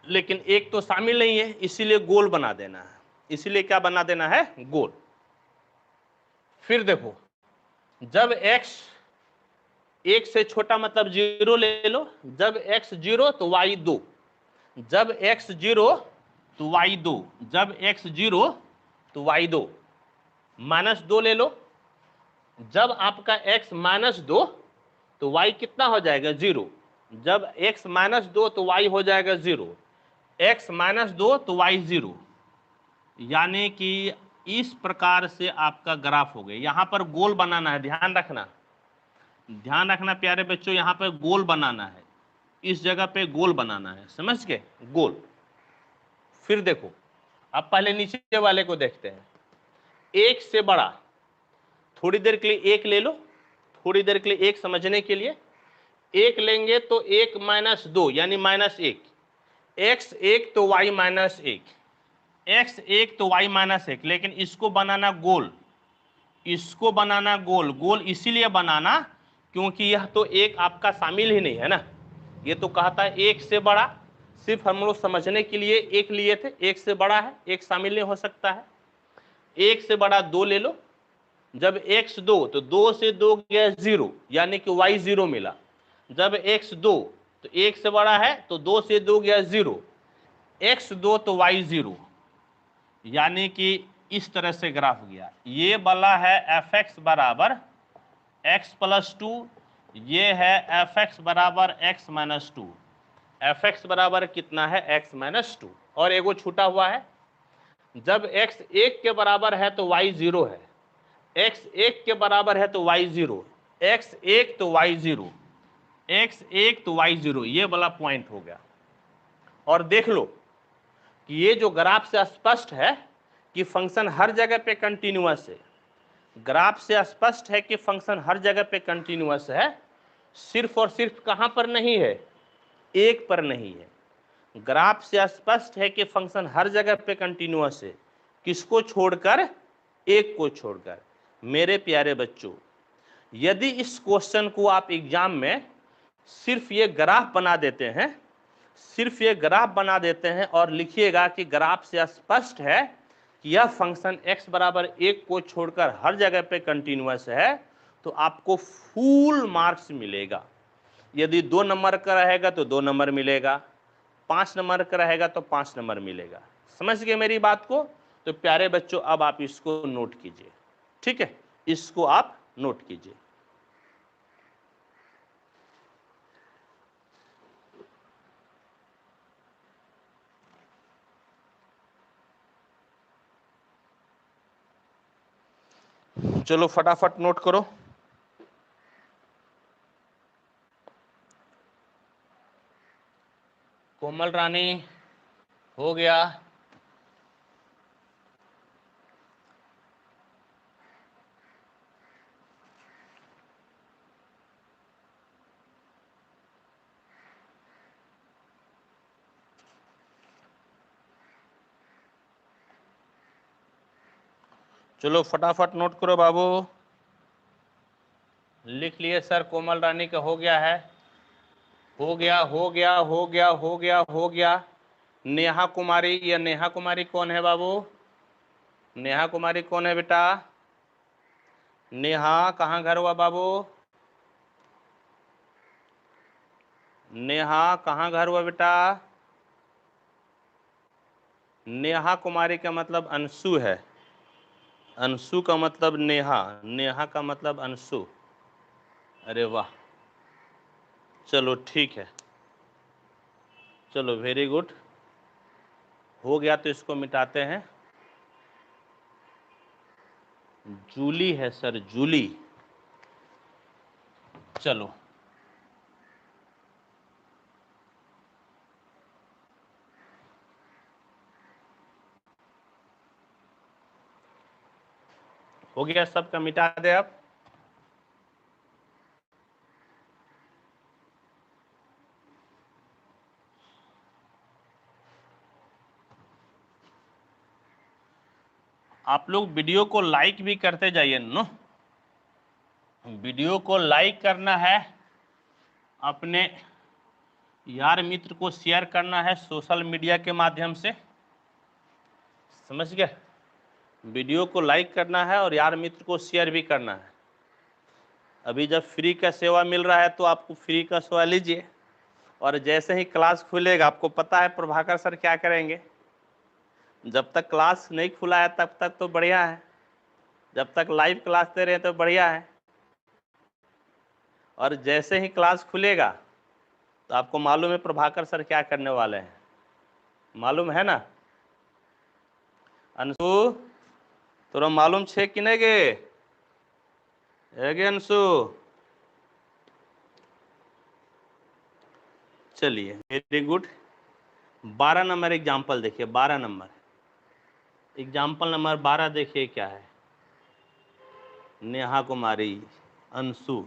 लेकिन एक तो शामिल नहीं है, इसीलिए गोल बना देना है। इसीलिए क्या बना देना है, गोल। फिर देखो, जब x 1 से छोटा मतलब 0 ले लो, जब x 0 तो y 2, जब x 0 तो y 2, जब x 0 तो y 2, -2 ले लो, जब आपका x -2 तो y कितना हो जाएगा, 0, जब x -2 तो y हो जाएगा 0, x -2 तो y 0, यानी कि इस प्रकार से आपका ग्राफ हो गया। यहां पर गोल बनाना है, ध्यान रखना, ध्यान रखना प्यारे बच्चों, यहां पर गोल बनाना है, इस जगह पे गोल बनाना है। समझ गए, गोल। फिर देखो, अब पहले नीचे वाले को देखते हैं, 1 से बड़ा, थोड़ी देर के लिए 1 ले लो, थोड़ी देर के लिए 1 समझने के लिए 1 लेंगे तो 1 -2 यानी -1, x 1 तो y -1, x 1 तो y -1, लेकिन इसको बनाना गोल, इसको बनाना गोल। गोल इसीलिए बनाना क्योंकि यह तो एक आपका शामिल ही नहीं है ना, ये तो कहता है 1 से बड़ा, सिर्फ हम लोग समझने के लिए 1 लिए थे, 1 से बड़ा है, 1 शामिल नहीं हो सकता है। 1 से बड़ा 2 ले लो, जब x 2 तो 2 से 2 गया 0, यानी कि y 0 मिला। जब x 2 तो 1 से बड़ा है तो 2 से 2 गया 0, x 2 तो y 0, यानी कि इस तरह से ग्राफ गया। ये वाला है fx बराबर x प्लस 2, ये है fx बराबर x माइनस 2। fx बराबर कितना है, x माइनस 2। और एगो छूटा हुआ है, जब x 1 के बराबर है तो y 0 है, x 1 के बराबर है तो y 0, x 1 तो y 0, x 1 तो y 0, ये वाला पॉइंट हो गया। और देख लो कि ये जो ग्राफ से स्पष्ट है कि फंक्शन हर जगह पे कंटिन्यूअस है, ग्राफ से स्पष्ट है कि फंक्शन हर जगह पे कंटिन्यूअस है, सिर्फ और सिर्फ कहां पर नहीं है, 1 पर नहीं है। ग्राफ से स्पष्ट है कि फंक्शन हर जगह पे कंटिन्यूअस है, किसको छोड़कर, 1 को छोड़कर। मेरे प्यारे बच्चों, यदि इस क्वेश्चन को आप एग्जाम में सिर्फ ये ग्राफ बना देते हैं, सिर्फ ये ग्राफ बना देते हैं और लिखिएगा कि ग्राफ से स्पष्ट है कि यह फंक्शन x बराबर 1 को छोड़कर हर जगह पे कंटिन्यूअस है, तो आपको फुल मार्क्स मिलेगा। यदि 2 नंबर का रहेगा तो 2 नंबर मिलेगा, 5 नंबर का रहेगा तो 5 नंबर मिलेगा। समझ गए मेरी बात को? तो प्यारे बच्चों अब आप इसको नोट कीजिए, ठीक है, इसको आप नोट कीजिए। चलो फटाफट नोट करो। कोमल रानी हो गया, चलो फटाफट नोट करो बाबू। लिख लिए सर, कोमल रानी का हो गया है, हो गया हो गया हो गया हो गया हो गया। नेहा कुमारी, या नेहा कुमारी कौन है बाबू? नेहा कुमारी कौन है बेटा? नेहा कहाँ घर हुआ बाबू? नेहा कहाँ घर हुआ बेटा? नेहा कुमारी का मतलब अंशु है, अंशु का मतलब नेहा, नेहा का मतलब अंशु। अरे वाह, चलो ठीक है, चलो वेरी गुड, हो गया तो इसको मिटाते हैं। जूली है सर, जूली। चलो हो गया, सबका मिटा दे अब। आप लोग वीडियो को लाइक भी करते जाइए नो, वीडियो को लाइक करना है, अपने यार मित्र को शेयर करना है सोशल मीडिया के माध्यम से, समझ गए? वीडियो को लाइक करना है और यार मित्र को शेयर भी करना है। अभी जब फ्री का सेवा मिल रहा है तो आपको फ्री का सेवा लीजिए, और जैसे ही क्लास खुलेगा, आपको पता है प्रभाकर सर क्या करेंगे, जब तक क्लास नहीं खुला है तब तक तो बढ़िया है, जब तक लाइव क्लास दे रहे हैं तो बढ़िया है, और जैसे ही क्लास खुलेगा तो आपको मालूम है प्रभाकर सर क्या करने वाले हैं, मालूम है ना? अंशु तोरा मालूम छे कि नहीं गे? अंशु चलिए वेरी गुड। 12 नंबर एग्जाम्पल देखिए, 12 नंबर एग्जाम्पल नंबर 12 देखिए क्या है। नेहा कुमारी, अंशु,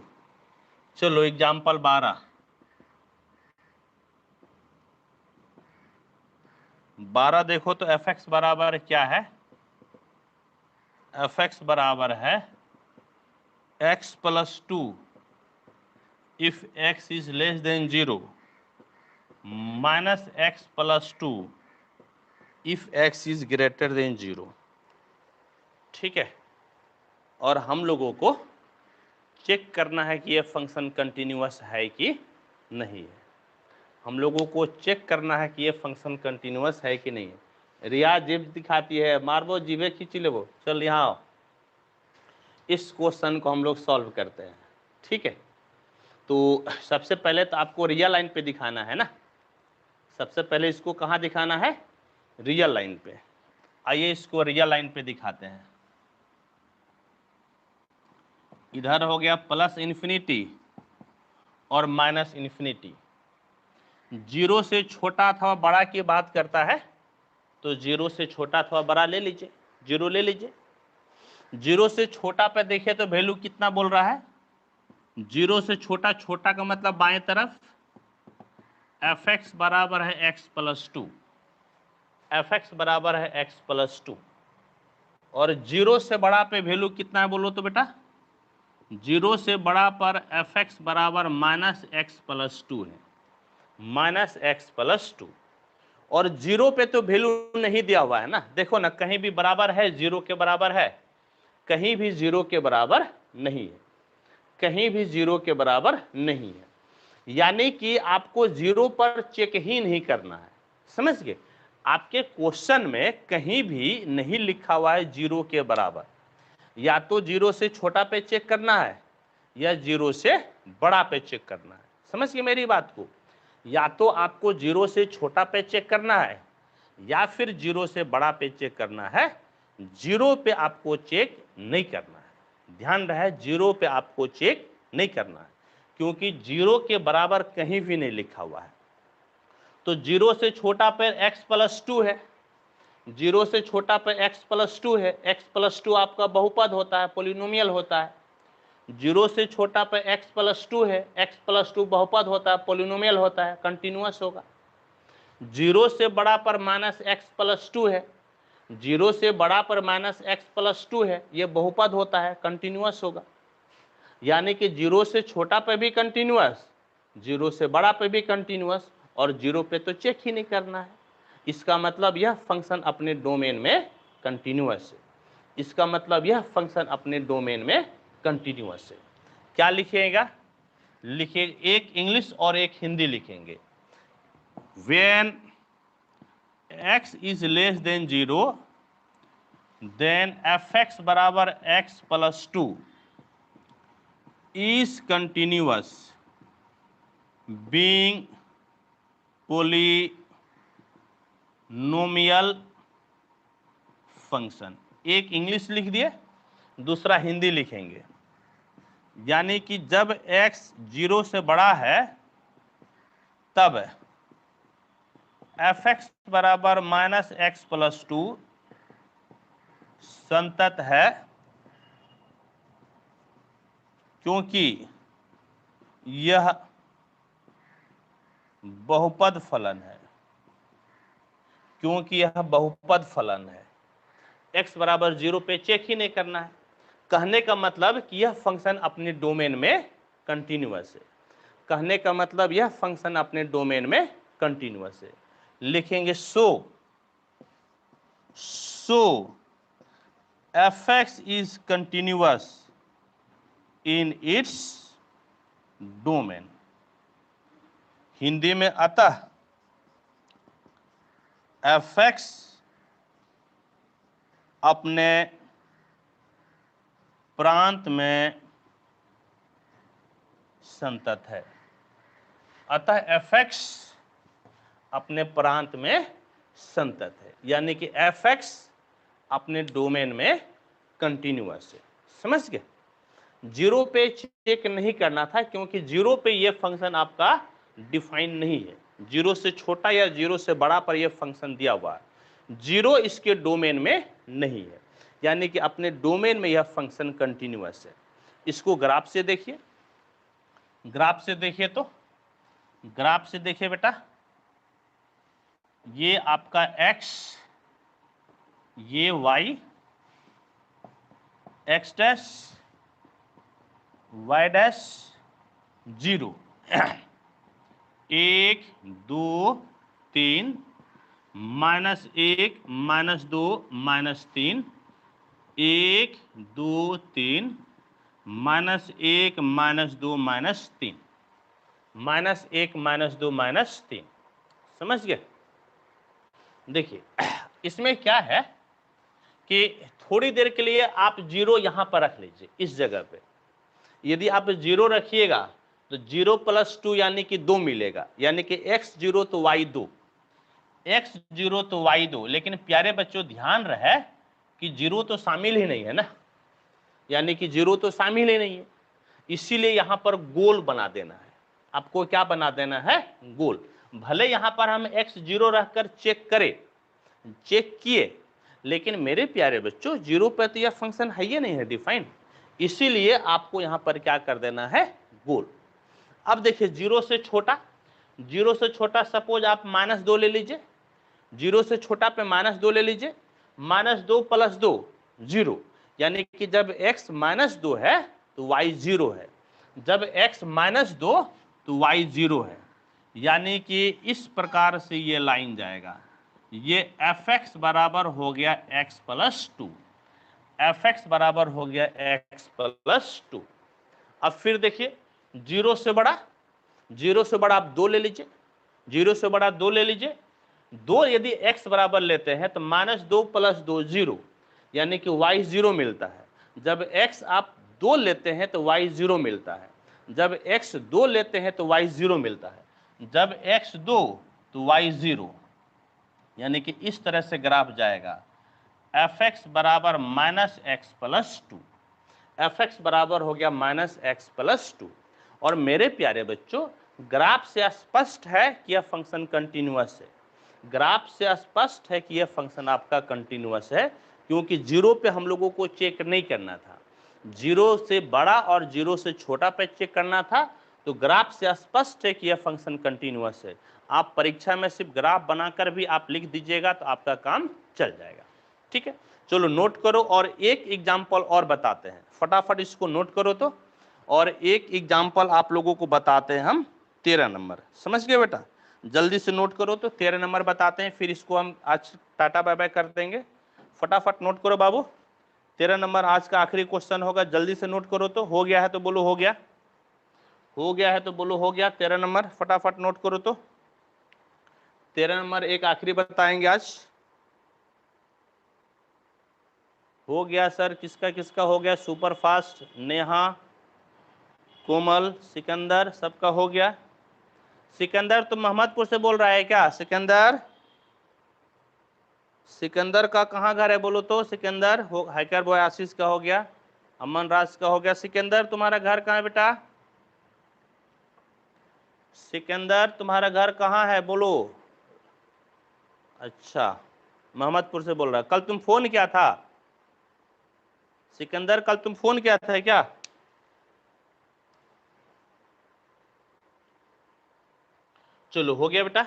चलो एग्जाम्पल 12 देखो तो एफ एक्स बराबर क्या है? एफ एक्स बराबर है x प्लस 2 if x is less than 0 minus x प्लस 2 if x is greater then 0, ठीक है? और हम लोगों को चेक करना है कि ये फंक्शन कंटिन्यूअस है कि नहीं है, हम लोगों को चेक करना है कि ये फंक्शन कंटिन्यूअस है कि नहीं है। रिया जिब दिखाती है, मारबो जीवे खींच लेबो, चल यहाँ आओ, इस क्वेश्चन को हम लोग सॉल्व करते हैं, ठीक है? तो सबसे पहले तो आपको रियल लाइन पे दिखाना है ना, सबसे पहले इसको कहाँ दिखाना है? रियल लाइन पे। आइए इसको रियल लाइन पे दिखाते हैं। इधर हो गया प्लस इन्फिनिटी और माइनस इन्फिनिटी, 0 से छोटा अथवा बड़ा की बात करता है तो 0 से छोटा अथवा बड़ा ले लीजिए, 0 ले लीजिए। 0 से छोटा पे देखिए तो वैल्यू कितना बोल रहा है? 0 से छोटा, छोटा का मतलब बाएं तरफ, एफ एक्स बराबर है एक्स प्लस 2, एफ एक्स बराबर है एक्स प्लस 2, और 0 से बड़ा पे वैल्यू कितना है बोलो तो बेटा? 0 से बड़ा पर एफ एक्स बराबर माइनस एक्स प्लस 2 है, माइनस एक्स प्लस 2, और 0 पे तो वैल्यू नहीं दिया हुआ है ना, देखो ना, कहीं भी बराबर है 0 के बराबर है, कहीं भी 0 के बराबर नहीं है, कहीं भी 0 के बराबर नहीं है। यानी कि आपको 0 पर चेक ही नहीं करना है, समझ गए। आपके क्वेश्चन में कहीं भी नहीं लिखा हुआ है 0 के बराबर, या तो 0 से छोटा पे चेक करना है या 0 से बड़ा पे चेक करना है, समझ गए मेरी बात को। या तो आपको 0 से छोटा पे चेक करना है या फिर 0 से बड़ा पे चेक करना है, 0 पे आपको चेक नहीं करना है। ध्यान रहे, 0 पे आपको चेक नहीं करना है, क्योंकि 0 के बराबर कहीं भी नहीं लिखा हुआ है। तो 0 से छोटा पे x प्लस 2 है, 0 से छोटा पे x प्लस 2 है, x प्लस 2 आपका बहुपद होता है, पोलिनोमियल होता है। 0 से छोटा पे x प्लस 2 है, x प्लस 2 बहुपद होता है, पोलिनोमियल होता है, कंटिन्यूअस होगा। 0 से बड़ा पर माइनस x प्लस 2 है, 0 से बड़ा पर माइनस x प्लस 2 है, ये बहुपद होता है, कंटिन्यूअस होगा। यानी कि 0 से छोटा पे भी कंटिन्यूअस, 0 से बड़ा पे भी कंटिन्यूअस, और 0 पे तो चेक ही नहीं करना है। इसका मतलब यह फंक्शन अपने डोमेन में कंटिन्यूअस है। इसका मतलब यह फंक्शन अपने डोमेन में कंटिन्यूअस है। क्या लिखिएगा? लिखिए, एक इंग्लिश और एक हिंदी लिखेंगे। When x is less than 0 then fx बराबर x प्लस 2 is continuous being polynomial function. एक इंग्लिश लिख दिए, दूसरा हिंदी लिखेंगे। यानी कि जब x 0 से बड़ा है तब fx बराबर माइनस एक्स प्लस 2 संतत है, क्योंकि यह बहुपद फलन है, क्योंकि यह बहुपद फलन है। x बराबर 0 पे चेक ही नहीं करना है। कहने का मतलब कि यह फंक्शन अपने डोमेन में कंटिन्यूअस है। कहने का मतलब यह फंक्शन अपने डोमेन में कंटिन्यूअस है। लिखेंगे सो fx is continuous in its domain। Hindi में अतः fx अपने प्रांत में संतत है। अतः fx अपने प्रांत में संतत है, यानी कि fx अपने डोमेन में कंटिन्यूअस है। समझ गए? 0 पे चेक नहीं करना था, क्योंकि 0 पे ये फंक्शन आपका डिफाइन नहीं है। 0 से छोटा या 0 से बड़ा पर यह फंक्शन दिया हुआ है, 0 इसके डोमेन में नहीं है, यानी कि अपने डोमेन में यह फंक्शन कंटिन्यूअस है। इसको ग्राफ से देखिए, ग्राफ से देखिए, तो ग्राफ से देखिए बेटा, ये आपका x, ये y, x dash y dash 0, 1 2 3 minus 1 minus 2 minus 3, 1 2 3 minus 1 minus 2 minus 3, minus 1 minus 2 minus 3। समझ गए? देखिए, इसमें क्या है कि थोड़ी देर के लिए आप 0 यहां पर रख लीजिए, इस जगह पे। यदि आप 0 रखिएगा तो 0 प्लस 2 यानी कि 2 मिलेगा, यानी कि x 0 तो y 2, x 0 तो y 2। लेकिन प्यारे बच्चों ध्यान रहे कि 0 तो शामिल ही नहीं है ना, यानी कि 0 तो शामिल ही नहीं है, इसीलिए यहां पर गोल बना देना है। आपको क्या बना देना है? गोल। भले यहां पर हम x 0 रखकर चेक करें, चेक किए, लेकिन मेरे प्यारे बच्चों 0 पर तो यह फंक्शन है ही नहीं है डिफाइन, इसीलिए आपको यहां पर क्या कर देना है? गोल। अब देखिए 0 से छोटा, 0 से छोटा सपोज आप माइनस 2 ले लीजिए, 0 से छोटा पे माइनस 2 ले लीजिए, माइनस 2 प्लस 2 0, यानी कि जब x माइनस 2 है तो y 0 है, जब x माइनस 2 तो y 0 है। यानी कि इस प्रकार से ये लाइन जाएगा, ये fx बराबर हो गया x प्लस 2, fx बराबर हो गया x प्लस 2। अब फिर देखिए 0 से बड़ा, 0 से बड़ा आप 2 ले लीजिए, 0 से बड़ा 2 ले लीजिए। 2 यदि x बराबर लेते हैं तो -2 + 2 0, यानी कि y 0 मिलता है। जब x आप 2 लेते हैं तो y 0 मिलता है। जब x 2 लेते हैं तो y 0 मिलता है। जब x 2 तो y 0, यानी कि इस तरह से ग्राफ जाएगा। fx बराबर -x + 2, fx बराबर हो गया -x + 2। और मेरे प्यारे बच्चों, ग्राफ से स्पष्ट है कि यह फंक्शन कंटिन्यूअस है। ग्राफ से स्पष्ट है कि यह फंक्शन आपका कंटिन्यूअस है, क्योंकि 0 पे हम लोगों को चेक नहीं करना था, 0 से बड़ा और 0 से छोटा पे चेक करना था। तो ग्राफ से स्पष्ट है कि यह फंक्शन कंटिन्यूअस है। आप परीक्षा में सिर्फ ग्राफ बनाकर भी आप लिख दीजिएगा तो आपका काम चल जाएगा। ठीक है, चलो नोट करो और एक एग्जाम्पल और बताते हैं। फटाफट इसको नोट करो तो, और एक एग्जाम्पल आप लोगों को बताते हैं हम 13 नंबर। समझ गए बेटा? जल्दी से नोट करो तो 13 नंबर बताते हैं, फिर इसको हम आज टाटा बाय बाय कर देंगे। फटाफट नोट करो बाबू, 13 नंबर आज का आखिरी क्वेश्चन होगा। जल्दी से नोट करो तो, हो गया है तो बोलो हो गया, हो गया है तो बोलो हो गया। 13 नंबर फटाफट नोट करो तो, 13 नंबर एक आखिरी बताएंगे आज। हो गया सर, किसका किसका हो गया? सुपर फास्ट, नेहा, कोमल, सिकंदर, सबका हो गया। सिकंदर तुम मोहम्मदपुर से बोल रहा है क्या? सिकंदर, सिकंदर का कहाँ घर है बोलो तो? सिकंदर हो, हैकर बॉय आशीष का हो गया, अमन राज का हो गया। सिकंदर तुम्हारा घर कहाँ है बेटा? सिकंदर तुम्हारा घर कहाँ है बोलो? अच्छा, मोहम्मदपुर से बोल रहा है। कल तुम फोन किया था सिकंदर, कल तुम फोन किया था क्या? चलो हो गया बेटा।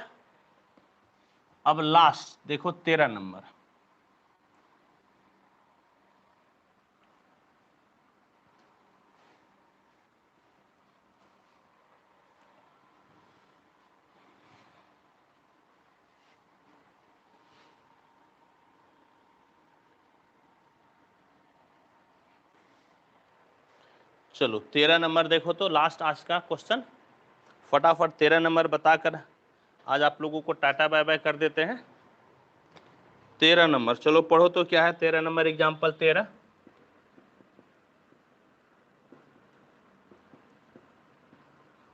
अब लास्ट देखो 13 नंबर। चलो 13 नंबर देखो तो, लास्ट आज का क्वेश्चन। फटाफट 13 नंबर बताकर आज आप लोगों को टाटा बाय बाय कर देते हैं। 13 नंबर चलो पढ़ो तो, क्या है 13 नंबर? एग्जाम्पल 13,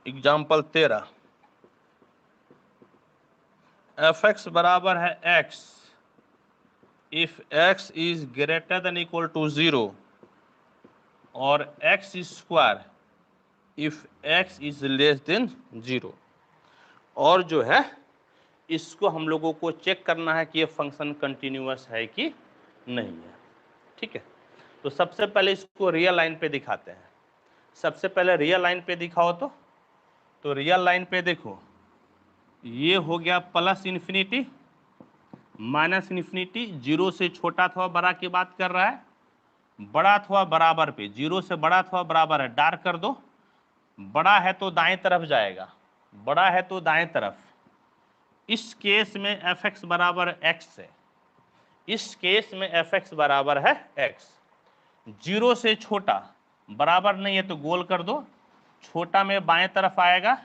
एग्जाम्पल 13, fx बराबर है x if x is greater than equal to 0 और x square if x is less than 0। और जो है इसको हम लोगों को चेक करना है कि ये फंक्शन कंटिन्यूअस है कि नहीं है। ठीक है, तो सबसे पहले इसको रियल लाइन पे दिखाते हैं। सबसे पहले रियल लाइन पे दिखाओ तो रियल लाइन पे देखो, ये हो गया प्लस इन्फिनिटी, माइनस इन्फिनिटी, 0 से छोटा अथवा बड़ा की बात कर रहा है, बड़ा अथवा बराबर पे, 0 से बड़ा अथवा बराबर है, डार्क कर दो। बड़ा है तो दाएं तरफ जाएगा, बड़ा है तो दाएं तरफ। इस केस में fx बराबर x है, इस केस में fx बराबर है x। 0 से छोटा, बराबर नहीं है तो गोल कर दो, छोटा में बाएं तरफ आएगा।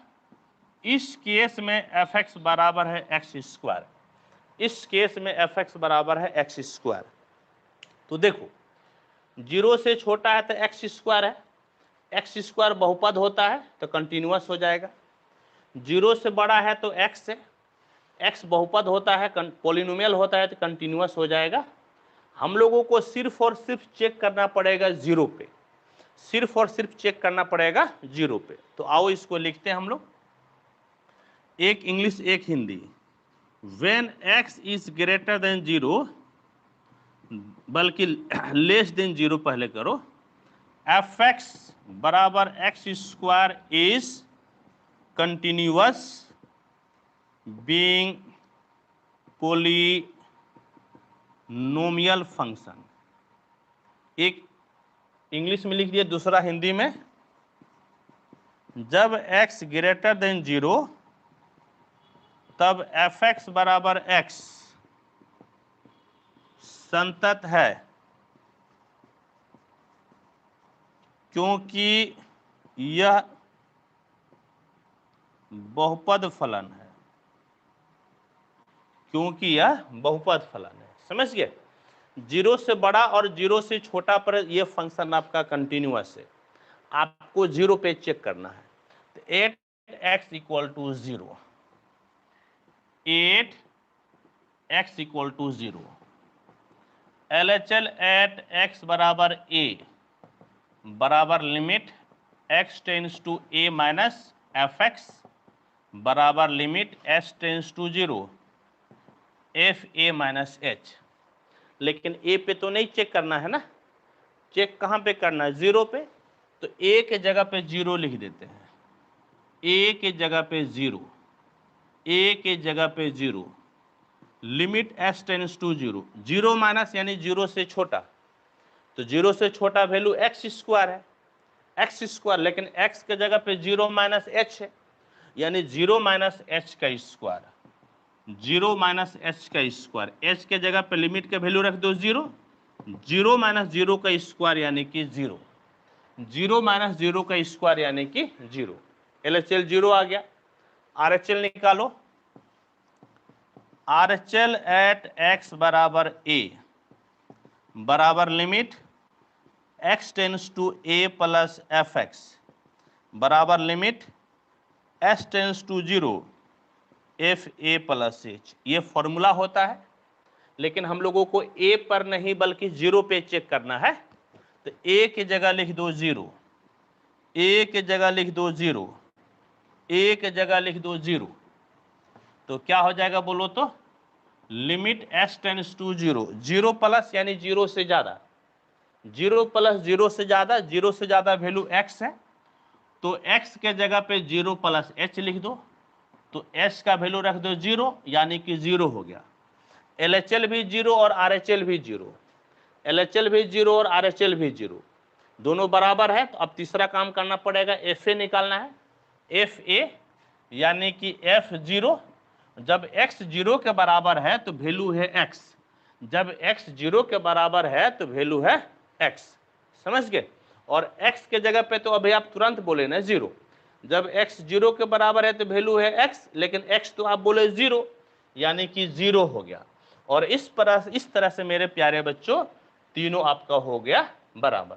इस केस में fx बराबर है x स्क्वायर, इस केस में fx बराबर है x स्क्वायर। तो देखो 0 से छोटा है तो x स्क्वायर है, x स्क्वायर बहुपद होता है तो कंटिन्यूअस हो जाएगा। 0 से बड़ा है तो x है, x बहुपद होता है, पॉलिनोमियल होता है तो कंटिन्यूअस हो जाएगा। हम लोगों को सिर्फ और सिर्फ चेक करना पड़ेगा 0 पे, सिर्फ और सिर्फ चेक करना पड़ेगा 0 पे। तो आओ इसको लिखते हैं हम लोग, एक इंग्लिश एक Hindi. When x is greater then 0, बल्कि लेस देन 0 पहले करो, fx बराबर x square is continuous being polynomial function. एक इंग्लिश में लिख दिया, दूसरा हिंदी में। जब x ग्रेटर देन 0 तब fx बराबर x संतत है, क्योंकि यह बहुपद फलन है, क्योंकि यह बहुपद फलन है। समझ गए? 0 से बड़ा और 0 से छोटा पर यह फंक्शन आपका कंटिन्यूअस है, आपको 0 पे चेक करना है। तो 8x equal to 0, 8x equal to 0, LHL at x बराबर a बराबर limit x tends to a minus fx बराबर limit s tends to 0 f a minus h। लेकिन a पे तो नहीं चेक करना है ना, चेक कहाँ पे करना है? 0 पे। तो a के जगह पे 0 लिख देते हैं, a के जगह पे 0, a के जगह पे 0, limit s tends to 0, 0 minus यानी 0 से छोटा, तो 0 से छोटा वैल्यू x स्क्वायर है, x स्क्वायर, लेकिन x के जगह पे 0 माइनस h है, यानी 0 माइनस h का स्क्वायर, 0 माइनस h का स्क्वायर, h के जगह पे लिमिट का वैल्यू रख दो 0, 0 माइनस 0 का स्क्वायर यानी कि 0, 0 माइनस 0 का स्क्वायर यानी कि 0। LHL 0 आ गया। RHL निकालो, RHL एट x बराबर a बराबर limit x tends to a plus fx बराबर limit s tends to 0 f a plus h। ये फॉर्मूला होता है, लेकिन हम लोगों को a पर नहीं बल्कि 0 पे चेक करना है। तो a की जगह लिख दो 0, a की जगह लिख दो 0, a की जगह लिख दो 0, तो क्या हो जाएगा बोलो तो? Limit s tends to 0, 0 plus यानी 0 से ज्यादा, 0 प्लस 0 से ज्यादा, 0 से ज्यादा वैल्यू x है, तो x के जगह पे 0 प्लस h लिख दो, तो s का वैल्यू रख दो 0 यानी कि 0 हो गया। LHL भी 0 और RHL भी 0, LHL भी 0 और RHL भी 0, दोनों बराबर है। तो अब तीसरा काम करना पड़ेगा, FA निकालना है। FA यानी कि F0, जब x 0 के बराबर है तो वैल्यू है x, जब x 0 के बराबर है तो वैल्यू है x। समझ गए? और x के जगह पे तो अभी आप तुरंत बोले ना 0, जब x 0 के बराबर है तो वैल्यू है x, लेकिन x तो आप बोले 0 यानी कि 0 हो गया। और इस तरह से मेरे प्यारे बच्चों तीनों आपका हो गया बराबर,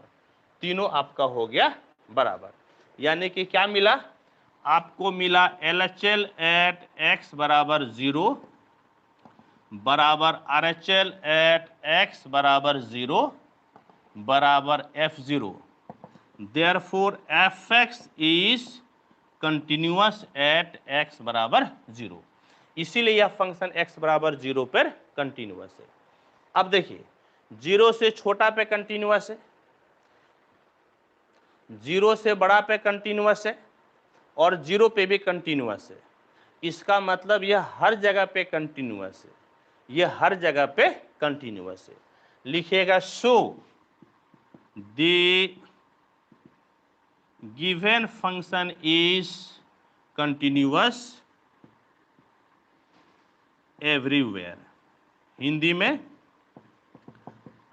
तीनों आपका हो गया बराबर। यानी कि क्या मिला आपको? मिला LHL एट x बराबर 0 बराबर RHL एट x बराबर 0 बराबर F0, therefore fx is continuous at x बराबर 0। इसीलिए यह फंक्शन x बराबर 0 पर कंटिन्यूअस है। अब देखिए 0 से छोटा पे कंटिन्यूअस है, 0 से बड़ा पे कंटिन्यूअस है और 0 पे भी कंटिन्यूअस है। इसका मतलब यह हर जगह पे कंटिन्यूअस है, यह हर जगह पे कंटिन्यूअस है। लिखिएगा so the given function is continuous everywhere. Hindi में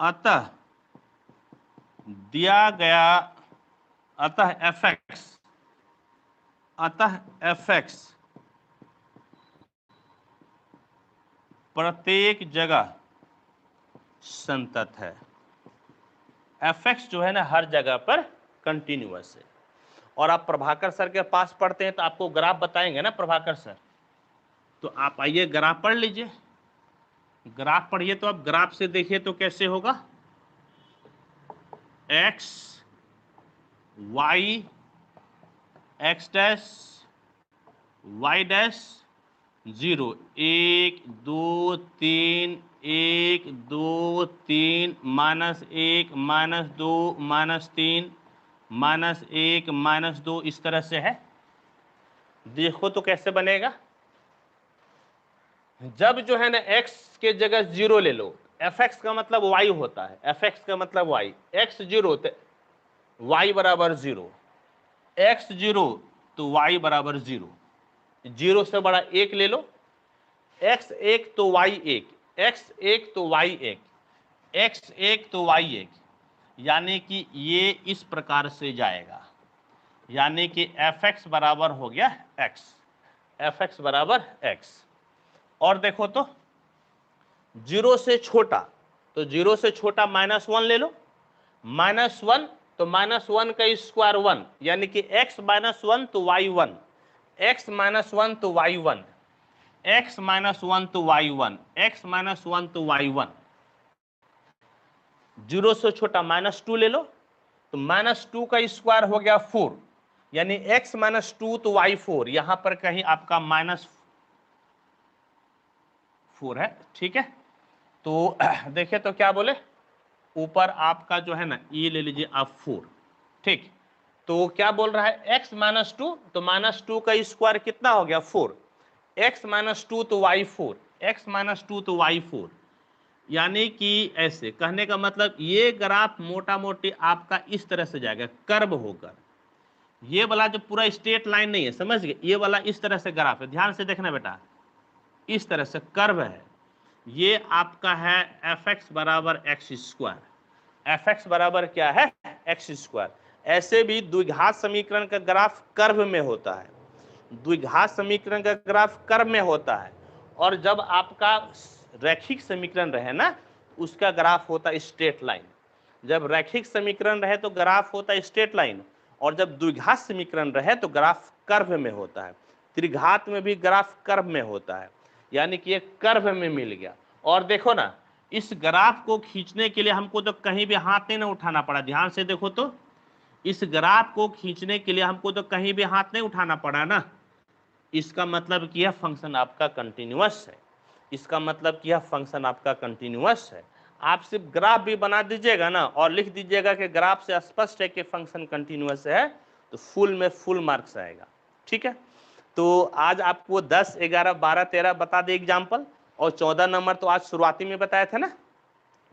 अतः दिया गया, अतः fx प्रत्येक जगह संतत है। fx जो है ना हर जगह पर कंटिन्यूअस है। और आप प्रभाकर सर के पास पढ़ते हैं तो आपको ग्राफ बताएंगे ना प्रभाकर सर, तो आप आइए ग्राफ पढ़ लीजिए। ग्राफ पढ़िए तो आप ग्राफ से देखिए तो कैसे होगा? x y x dash y dash 0, 1 2 3, 1 2 3, -1 -2 -3 -1 -2, इस तरह से है। देखो तो कैसे बनेगा? जब जो है ना x के जगह 0 ले लो, fx का मतलब y होता है, fx का मतलब y, x 0 तो y बराबर 0, x 0 तो y बराबर 0, 0 से बड़ा 1 ले लो, x 1 तो y 1, x 1 तो y 1, x 1 तो y 1, यानी कि ये इस प्रकार से जाएगा, यानी कि fx बराबर हो गया x। एफ एक्स बराबर एक्स। और देखो तो 0 से छोटा, तो 0 से छोटा -1 ले लो, -1 तो -1 का स्क्वायर 1, यानी कि x -1 तो y1, x -1 तो y1, x -1 तो y1, x -1 तो y1। 0 से छोटा -2 ले लो, तो -2 का स्क्वायर हो गया 4, यानी x -2 तो y4, यहां पर कहीं आपका -4 है, ठीक है। तो देखिए तो क्या बोले, ऊपर आपका जो है ना ये ले लीजिए आप 4, ठीक। तो क्या बोल रहा है x -2, तो -2 का स्क्वायर कितना हो गया 4, x -2 तो y4, x -2 तो y4, यानी कि ऐसे कहने का मतलब ये ग्राफ मोटा मोटी आपका इस तरह से जाएगा, कर्व होकर। ये वाला जो पूरा स्ट्रेट लाइन नहीं है, समझ गए, ये वाला इस तरह से ग्राफ है, ध्यान से देखना बेटा, इस तरह से कर्व है। ये आपका है एफ एक्स बराबर एक्स स्क्वायर। एफ एक्स बराबर क्या है, एक्स स्क्वायर। ऐसे भी द्विघात समीकरण का ग्राफ कर्व में होता है, द्विघात समीकरण का ग्राफ कर्व में होता है। और जब आपका रैखिक समीकरण रहे ना, उसका ग्राफ होता है स्ट्रेट लाइन। जब रैखिक समीकरण रहे तो ग्राफ होता है स्ट्रेट लाइन, और जब द्विघात समीकरण रहे तो ग्राफ कर्व में होता है। त्रिघात में भी ग्राफ कर्व में होता है, यानी कि एक कर्व में मिल गया। और देखो ना, इस ग्राफ को खींचने के लिए हमको तो कहीं भी हाथ नहीं ना उठाना पड़ा, ध्यान से देखो तो, इस ग्राफ को खींचने के लिए हमको तो कहीं भी हाथ नहीं उठाना पड़ा ना। इसका मतलब कि यह फंक्शन आपका कंटिन्यूअस है, इसका मतलब कि यह फंक्शन आपका कंटिन्यूअस है। आप सिर्फ ग्राफ भी बना दीजिएगा ना और लिख दीजिएगा कि ग्राफ से स्पष्ट है कि फंक्शन कंटिन्यूअस है, तो फुल में फुल मार्क्स आएगा, ठीक है। तो आज आपको 10, 11, 12, 13 बता दे एग्जाम्पल, और 14 नंबर तो आज शुरुआती में बताया था ना,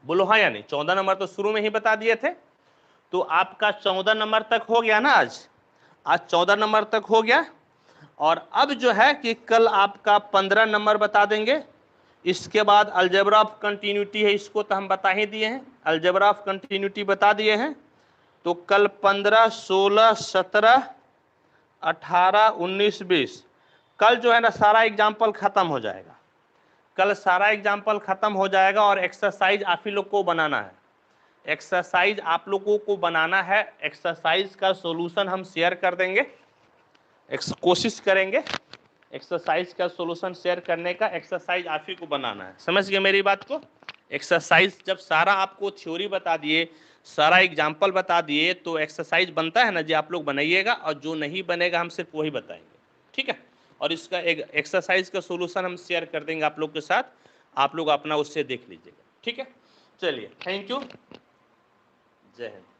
बोलो हाँ या नहीं, 14 नंबर तो शुरू में ही बता दिए थे। तो आपका 14 नंबर तक हो गया ना, आज 14 नंबर तक हो गया। और अब जो है कि कल आपका 15 नंबर बता देंगे। इसके बाद अलजेब्रा ऑफ कंटिन्यूटी है, इसको तो हम बता ही दिए हैं, अलजेब्रा ऑफ कंटिन्यूटी बता दिए हैं। तो कल 15, 16, 17, 18, 19, 20, कल जो है ना सारा एग्जाम्पल खत्म हो जाएगा, कल सारा एग्जाम्पल खत्म हो जाएगा। और एक्सरसाइज आप ही लोग को बनाना है, एक्सरसाइज आप लोगों को बनाना है। एक्सरसाइज का सॉल्यूशन हम शेयर कर देंगे, कोशिश करेंगे एक्सरसाइज का सॉल्यूशन शेयर करने का। एक्सरसाइज आप ही को बनाना है, समझ गए मेरी बात को। एक्सरसाइज जब सारा आपको थ्योरी बता दिए, सारा एग्जाम्पल बता दिए, तो एक्सरसाइज बनता है ना जी, आप लोग बनाइएगा, और जो नहीं बनेगा हम सिर्फ वही बताएंगे, ठीक है। और इसका एक एक्सरसाइज का सॉल्यूशन हम शेयर कर देंगे आप लोग के साथ, आप लोग अपना उससे देख लीजिएगा, ठीक है। चलिए, थैंक यू, जय हिंद।